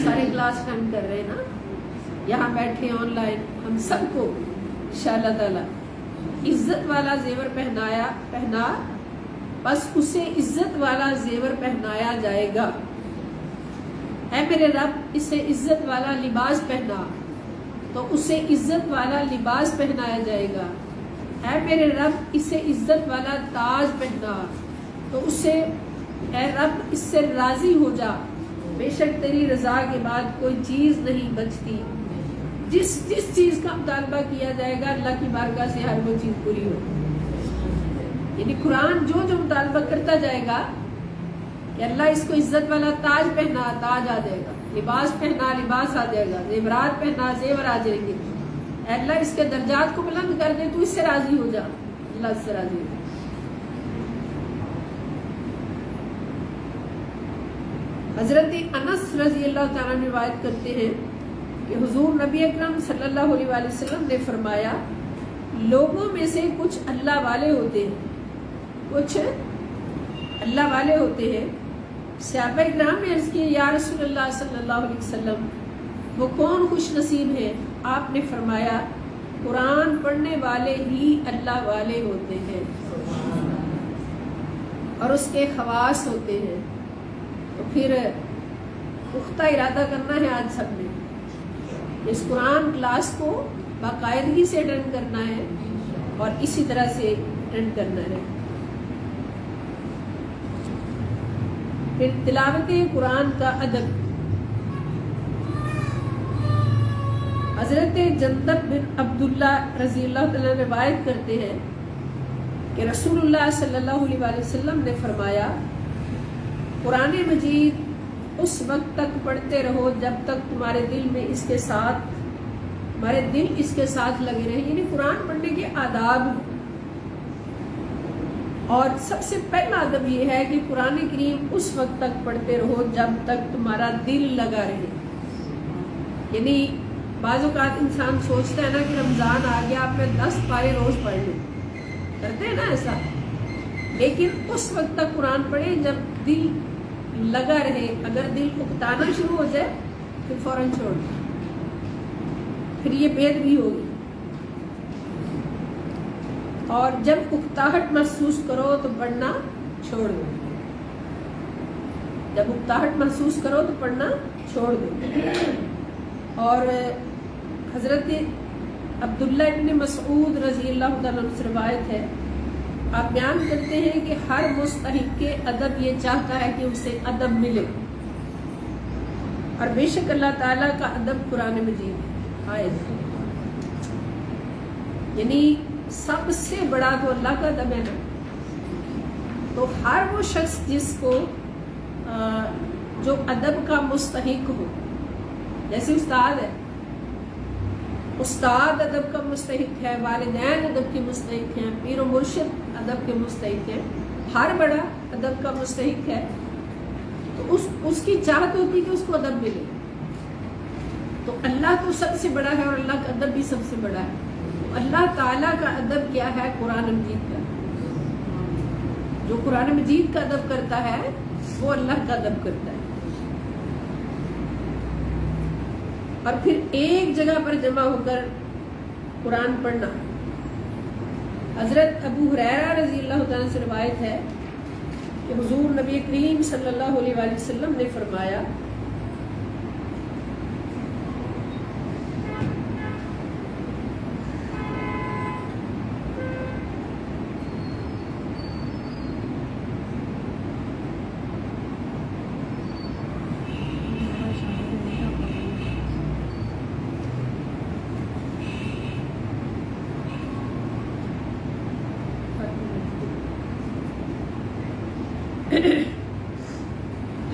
سارے کلاس اٹینڈ کر رہے ہیں نا، یہاں بیٹھے آن لائن، ہم سب کو انشاءاللہ تعالی عزت والا زیور پہنا، بس اسے عزت والا زیور پہنایا جائے گا۔ اے میرے رب، اسے عزت والا لباس پہنا، تو اسے عزت والا لباس پہنایا جائے گا۔ اے میرے رب، اسے عزت والا تاج پہنا، تو اسے، اے رب اس سے راضی ہو جا، بے شک تیری رضا کے بعد کوئی چیز نہیں بچتی۔ جس چیز کا مطالبہ کیا جائے گا اللہ کی بارگاہ سے ہر وہ چیز پوری ہو۔ یعنی قرآن جو مطالبہ کرتا جائے گا کہ اللہ اس کو عزت والا تاج پہنا، تاج آ جائے گا، لباس پہنا، لباس آ جائے گا، زیورات پہنا، زیور آ جائیں گے۔ اے اللہ اس کے درجات کو بلند کر دے، تو اس سے راضی ہو جا، اللہ اس سے راضی ہو جا۔ حضرت انس رضی اللہ تعالیٰ نے روایت کرتے ہیں کہ حضور نبی اکرم صلی اللہ علیہ وآلہ وسلم نے فرمایا، لوگوں میں سے کچھ اللہ والے ہوتے ہیں، کچھ اللہ والے ہوتے ہیں۔ صحابہ اکرام نے عرض کی، یا رسول اللہ صلی اللہ علیہ وسلم، وہ کون خوش نصیب ہے؟ آپ نے فرمایا، قرآن پڑھنے والے ہی اللہ والے ہوتے ہیں، اور اس کے خواص ہوتے ہیں۔ تو پھر پختہ ارادہ کرنا ہے آج سب نے، اس قرآن کلاس کو باقاعدگی سے اٹینڈ کرنا ہے اور اسی طرح سے اٹینڈ کرنا ہے۔ پھر تلاوت قرآن کا ادب۔ حضرت جندب بن عبداللہ رضی اللہ عنہ روایت کرتے ہیں کہ رسول اللہ صلی اللہ علیہ وآلہ وسلم نے فرمایا، قرآن مجید اس وقت تک پڑھتے رہو جب تک تمہارے دل میں اس کے ساتھ ہمارے دل اس کے ساتھ لگے رہیں، یعنی قرآن پڑھنے کے آداب ہیں۔ اور سب سے پہلا ادب یہ ہے کہ قرآن کریم اس وقت تک پڑھتے رہو جب تک تمہارا دل لگا رہے۔ یعنی بعض اوقات انسان سوچتا ہے نا کہ رمضان آ گیا، اب میں 10 پارے روز پڑھ لوں، کرتے ہیں نا ایسا، لیکن اس وقت تک قرآن پڑھیں جب دل لگا رہے۔ اگر دل اکتانا شروع ہو جائے پھر فوراً چھوڑ دیں، پھر یہ بید بھی ہوگی۔ اور جب اکتاہٹ محسوس کرو تو پڑھنا چھوڑ دو، جب اکتاہٹ محسوس کرو تو پڑھنا چھوڑ دو۔ اور حضرت عبداللہ ابن مسعود رضی اللہ تعالیٰ عنہ سے روایت ہے، آپ بیان کرتے ہیں کہ ہر مستحق کے ادب یہ چاہتا ہے کہ اسے ادب ملے، اور بے شک اللہ تعالیٰ کا ادب قرآن مجید ہے۔ یعنی سب سے بڑا تو اللہ کا ادب ہے نا۔ تو ہر وہ شخص جس کو جو ادب کا مستحق ہو، جیسے استاد ہے، استاد ادب کا مستحق ہے، والدین ادب کے مستحق ہیں، پیر و مرشد ادب کے مستحق ہیں، ہر بڑا ادب کا مستحق ہے، تو اس کی چاہت ہوتی ہے کہ اس کو ادب ملے۔ تو اللہ تو سب سے بڑا ہے اور اللہ کا ادب بھی سب سے بڑا ہے۔ اللہ تعالیٰ کا ادب کیا ہے؟ قرآن مجید کا۔ جو قرآن مجید کا ادب کرتا ہے وہ اللہ کا ادب کرتا ہے۔ اور پھر ایک جگہ پر جمع ہو کر قرآن پڑھنا۔ حضرت ابو ہریرہ رضی اللہ تعالیٰ سے روایت ہے کہ حضور نبی کریم صلی اللہ علیہ وآلہ وسلم نے فرمایا،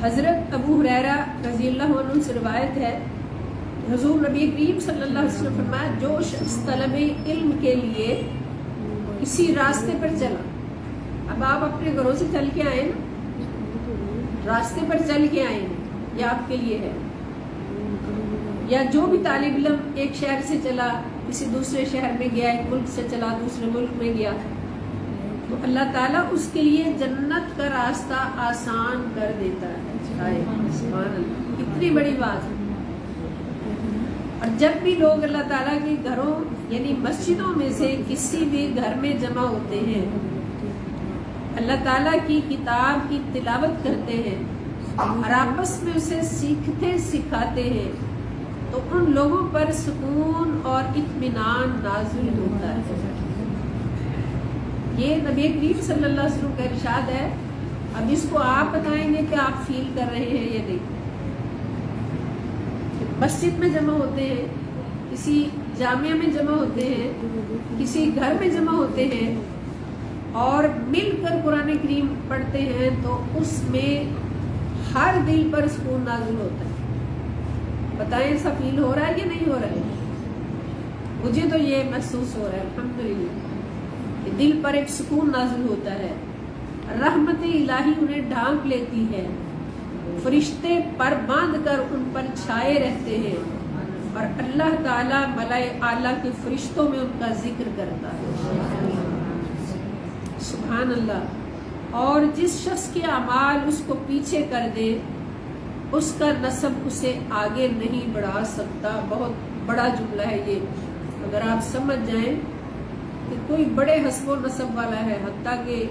حضرت ابو ہریرہ رضی اللہ عنہ سے روایت ہے کہ حضور نبی کریم صلی اللہ علیہ وسلم فرمایا، جو شخص طلب علم کے لیے کسی راستے پر چلا، اب آپ اپنے گھروں سے چل کے آئے نا، راستے پر چل کے آئے ہیں، یہ آپ کے لیے ہے، یا جو بھی طالب علم ایک شہر سے چلا کسی دوسرے شہر میں گیا، ایک ملک سے چلا دوسرے ملک میں گیا، تو اللہ تعالیٰ اس کے لیے جنت کا راستہ آسان کر دیتا ہے۔ سبحان اللہ، کتنی بڑی بات ہے۔ اور جب بھی لوگ اللہ تعالیٰ کے گھروں یعنی مسجدوں میں سے کسی بھی گھر میں جمع ہوتے ہیں، اللہ تعالیٰ کی کتاب کی تلاوت کرتے ہیں اور آپس میں اسے سیکھتے سکھاتے ہیں، تو ان لوگوں پر سکون اور اطمینان نازل ہوتا ہے۔ یہ نبی کریم صلی اللہ علیہ وسلم کا ارشاد ہے۔ اب اس کو آپ بتائیں گے کہ آپ فیل کر رہے ہیں یا نہیں۔ مسجد میں جمع ہوتے ہیں، کسی جامعہ میں جمع ہوتے ہیں، کسی گھر میں جمع ہوتے ہیں اور مل کر قرآن کریم پڑھتے ہیں، تو اس میں ہر دل پر سکون نازل ہوتا ہے۔ بتائیں ایسا فیل ہو رہا ہے یا نہیں ہو رہا ہے؟ مجھے تو یہ محسوس ہو رہا ہے الحمدللہ کہ دل پر ایک سکون نازل ہوتا ہے، رحمت الہی انہیں ڈھانپ لیتی ہے، فرشتے پر باندھ کر ان پر چھائے رہتے ہیں، اور اللہ تعالیٰ ملائے اعلیٰ کے فرشتوں میں ان کا ذکر کرتا ہے۔ سبحان اللہ۔ اور جس شخص کے اعمال اس کو پیچھے کر دے، اس کا نسب اسے آگے نہیں بڑھا سکتا۔ بہت بڑا جملہ ہے یہ، اگر آپ سمجھ جائیں کہ کوئی بڑے حسب و نسب والا ہے، حتیٰ کہ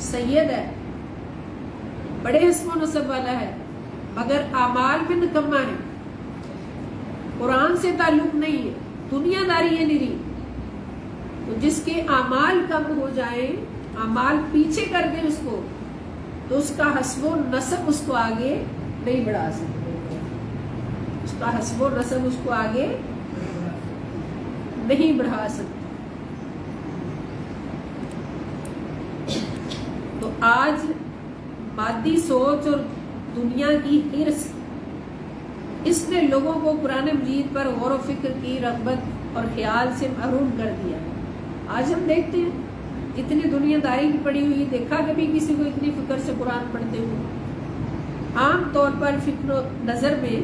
سید ہے، بڑے حسب و نسب والا ہے، مگر اعمال میں نکما ہے، قرآن سے تعلق نہیں ہے، دنیا داری ہے نری، تو جس کے اعمال کم ہو جائیں، اعمال پیچھے کر دیں اس کو، تو اس کا حسب و نسب اس کو آگے نہیں بڑھا سکتے، اس کا حسب و نسب اس کو آگے نہیں بڑھا سکتے۔ تو آج مادی سوچ اور دنیا کی حرص، اس نے لوگوں کو قرآن مجید پر غور و فکر کی رغبت اور خیال سے محروم کر دیا ہے۔ آج ہم دیکھتے ہیں اتنی دنیا داری کی پڑی ہوئی، دیکھا کبھی کسی کو اتنی فکر سے قرآن پڑھتے ہوئے؟ عام طور پر فکر و نظر میں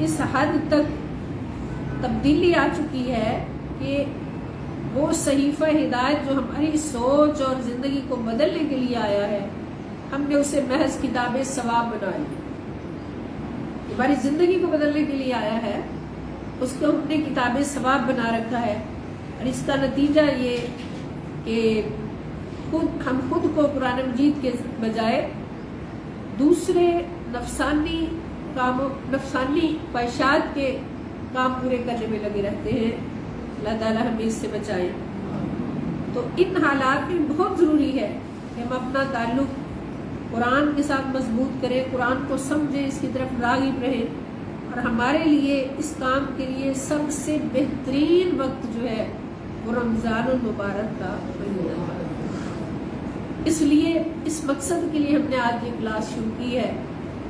اس حد تک تبدیلی آ چکی ہے کہ وہ صحیفہ ہدایت جو ہماری سوچ اور زندگی کو بدلنے کے لیے آیا ہے، ہم نے اسے محض کتاب ثواب بنا لی۔ ہماری زندگی کو بدلنے کے لیے آیا ہے، اس کو ہم نے کتاب ثواب بنا رکھا ہے، اور اس کا نتیجہ یہ کہ ہم خود کو قرآن مجید کے بجائے دوسرے نفسانی کاموں، نفسانی خواہشات کے کام پورے کرنے میں لگے رہتے ہیں۔ اللہ تعالیٰ ہمیں اس سے بچائے۔ تو ان حالات میں بہت ضروری ہے کہ ہم اپنا تعلق قرآن کے ساتھ مضبوط کریں، قرآن کو سمجھیں، اس کی طرف راغب رہیں، اور ہمارے لیے اس کام کے لیے سب سے بہترین وقت جو ہے وہ رمضان المبارک کا مہینہ ہے۔ اس لیے اس مقصد کے لیے ہم نے آج یہ کلاس شروع کی ہے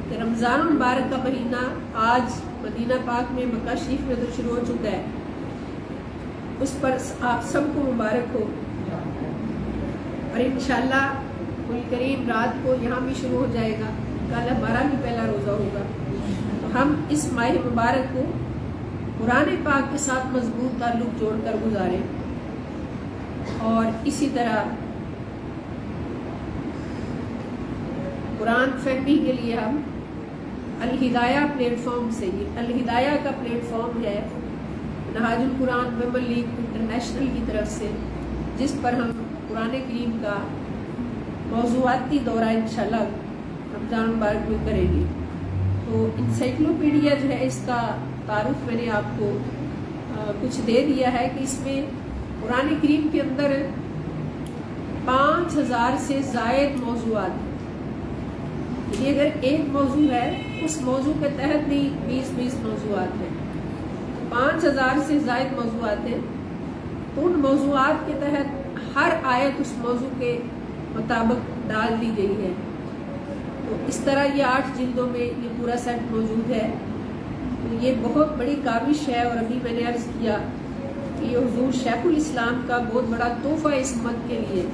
کہ رمضان المبارک کا مہینہ آج مدینہ پاک میں، مکہ شریف میں تو شروع ہو چکا ہے، اس پر آپ سب کو مبارک ہو، اور انشاءاللہ قرآن کریم رات کو یہاں بھی شروع ہو جائے گا، کل ہمارا بھی پہلا روزہ ہوگا۔ تو ہم اس ماہ مبارک کو قرآن پاک کے ساتھ مضبوط تعلق جوڑ کر گزاریں، اور اسی طرح قرآن فہمی کے لیے ہم الہدایہ پلیٹ فارم سے، یہ الہدایہ کا پلیٹ فارم ہے نہاج القرآن ویمن لیگ انٹرنیشنل کی طرف سے، جس پر ہم قرآن کریم کا موضوعاتی دورہ انشاءاللہ رمضان مبارک میں کریں گے۔ تو انسائکلوپیڈیا جو ہے، اس کا تعارف میں نے آپ کو کچھ دے دیا ہے کہ اس میں قرآن کریم کے اندر 5000 سے زائد موضوعات ہیں۔ یہ اگر ایک موضوع ہے، اس موضوع کے تحت بھی 20 موضوعات ہیں، 5000 سے زائد موضوعات ہیں۔ تو ان موضوعات کے تحت ہر آیت اس موضوع کے مطابق ڈال دی گئی ہے۔ تو اس طرح یہ 8 جلدوں میں یہ پورا سیٹ موجود ہے۔ تو یہ بہت بڑی کاوش ہے، اور ابھی میں نے عرض کیا کہ یہ حضور شیخ الاسلام کا بہت بڑا تحفہ اس امت کے لیے،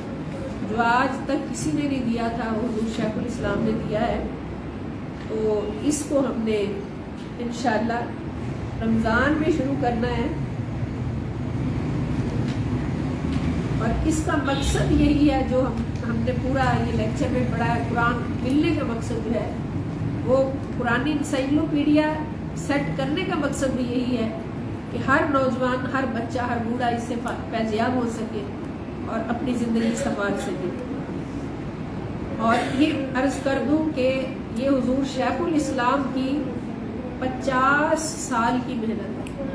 جو آج تک کسی نے نہیں دیا تھا، حضور شیخ الاسلام نے دیا ہے۔ تو اس کو ہم نے انشاءاللہ رمضان میں شروع کرنا ہے، اور اس کا مقصد یہی ہے جو ہم نے پورا یہ لیکچر میں پڑھا ہے۔ قرآن ملنے کا مقصد جو ہے وہ قرآن انسائکلوپیڈیا سیٹ کرنے کا مقصد بھی یہی ہے کہ ہر نوجوان، ہر بچہ، ہر بوڑھا اس سے فیضیاب ہو سکے اور اپنی زندگی سنوار سکے۔ اور یہ عرض کر دوں کہ یہ حضور شیخ الاسلام کی 50 سال کی محنت ہے۔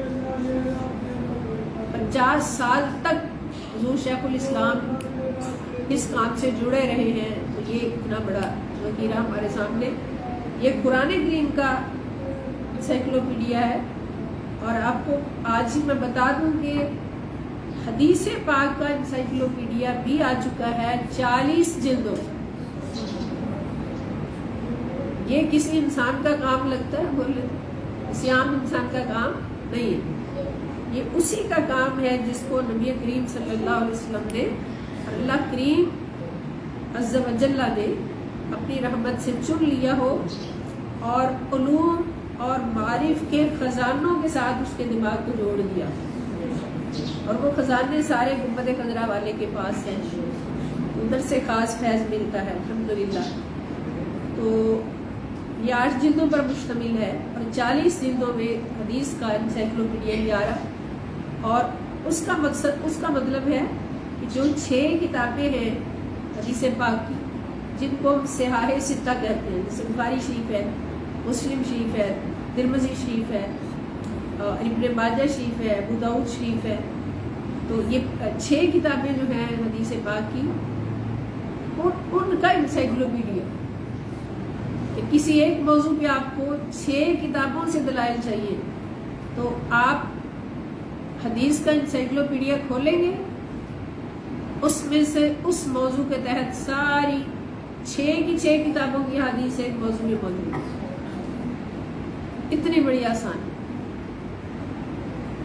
50 سال تک حضور شیخ الاسلام اس کام سے جڑے رہے ہیں۔ تو یہ اتنا بڑا ذخیرہ ہمارے سامنے، یہ قرآن کریم کا انسائکلوپیڈیا ہے۔ اور آپ کو آج ہی میں بتا دوں کہ حدیث پاک کا انسائکلوپیڈیا بھی آ چکا ہے 40 جلدوں۔ یہ کسی انسان کا کام لگتا ہے؟ بولے کسی عام انسان کا کام نہیں ہے، یہ اسی کا کام ہے جس کو نبی کریم صلی اللہ علیہ وسلم نے، اللہ کریم عز و جل نے اپنی رحمت سے چن لیا ہو، اور علوم اور معارف کے خزانوں کے ساتھ اس کے دماغ کو جوڑ دیا، اور وہ خزانے سارے گنبد خضرا والے کے پاس ہیں، ادھر سے خاص فیض ملتا ہے الحمدللہ۔ تو یہ 8 جلدوں پر مشتمل ہے، اور 40 جلدوں میں حدیث کا انسائکلوپیڈیا بھی آ رہا، اور اس کا مقصد، اس کا مطلب ہے کہ جو 6 کتابیں ہیں حدیث پاک کی، جن کو ہم صحاح ستہ کہتے ہیں، جیسے بخاری شریف ہے، مسلم شریف ہے، ترمذی شریف ہے، ابن ماجہ شریف ہے، ابو داؤد شریف ہے۔ تو یہ 6 کتابیں جو ہیں حدیث پاک کی، ان کا انسائکلوپیڈیا، کہ کسی ایک موضوع پہ آپ کو 6 کتابوں سے دلائل چاہیے، تو آپ حدیث کا انسائکلوپیڈیا کھولیں گے، اس میں سے اس موضوع کے تحت ساری 6 کی 6 کتابوں کی حدیث ایک موضوع میں موجود ہے۔ اتنی بڑی آسانی۔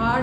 8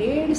1:30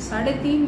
3:30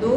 2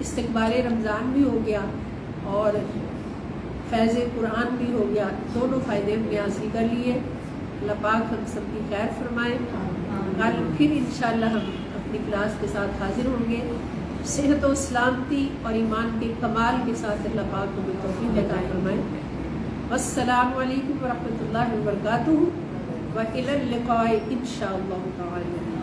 استقبال رمضان بھی ہو گیا اور فیض قرآن بھی ہو گیا، دونوں فائدے ہم نے حاصل کر لیے۔ اللہ پاک ہم سب کی خیر فرمائے۔ کل پھر انشاءاللہ ہم اپنی کلاس کے ساتھ حاضر ہوں گے، صحت و سلامتی اور ایمان کے کمال کے ساتھ اللہ پاک ہمیں توفیق عطا فرمائے۔ السلام علیکم ورحمۃ اللہ وبرکاتہ، وإلی اللقاء ان شاء اللہ تعالی۔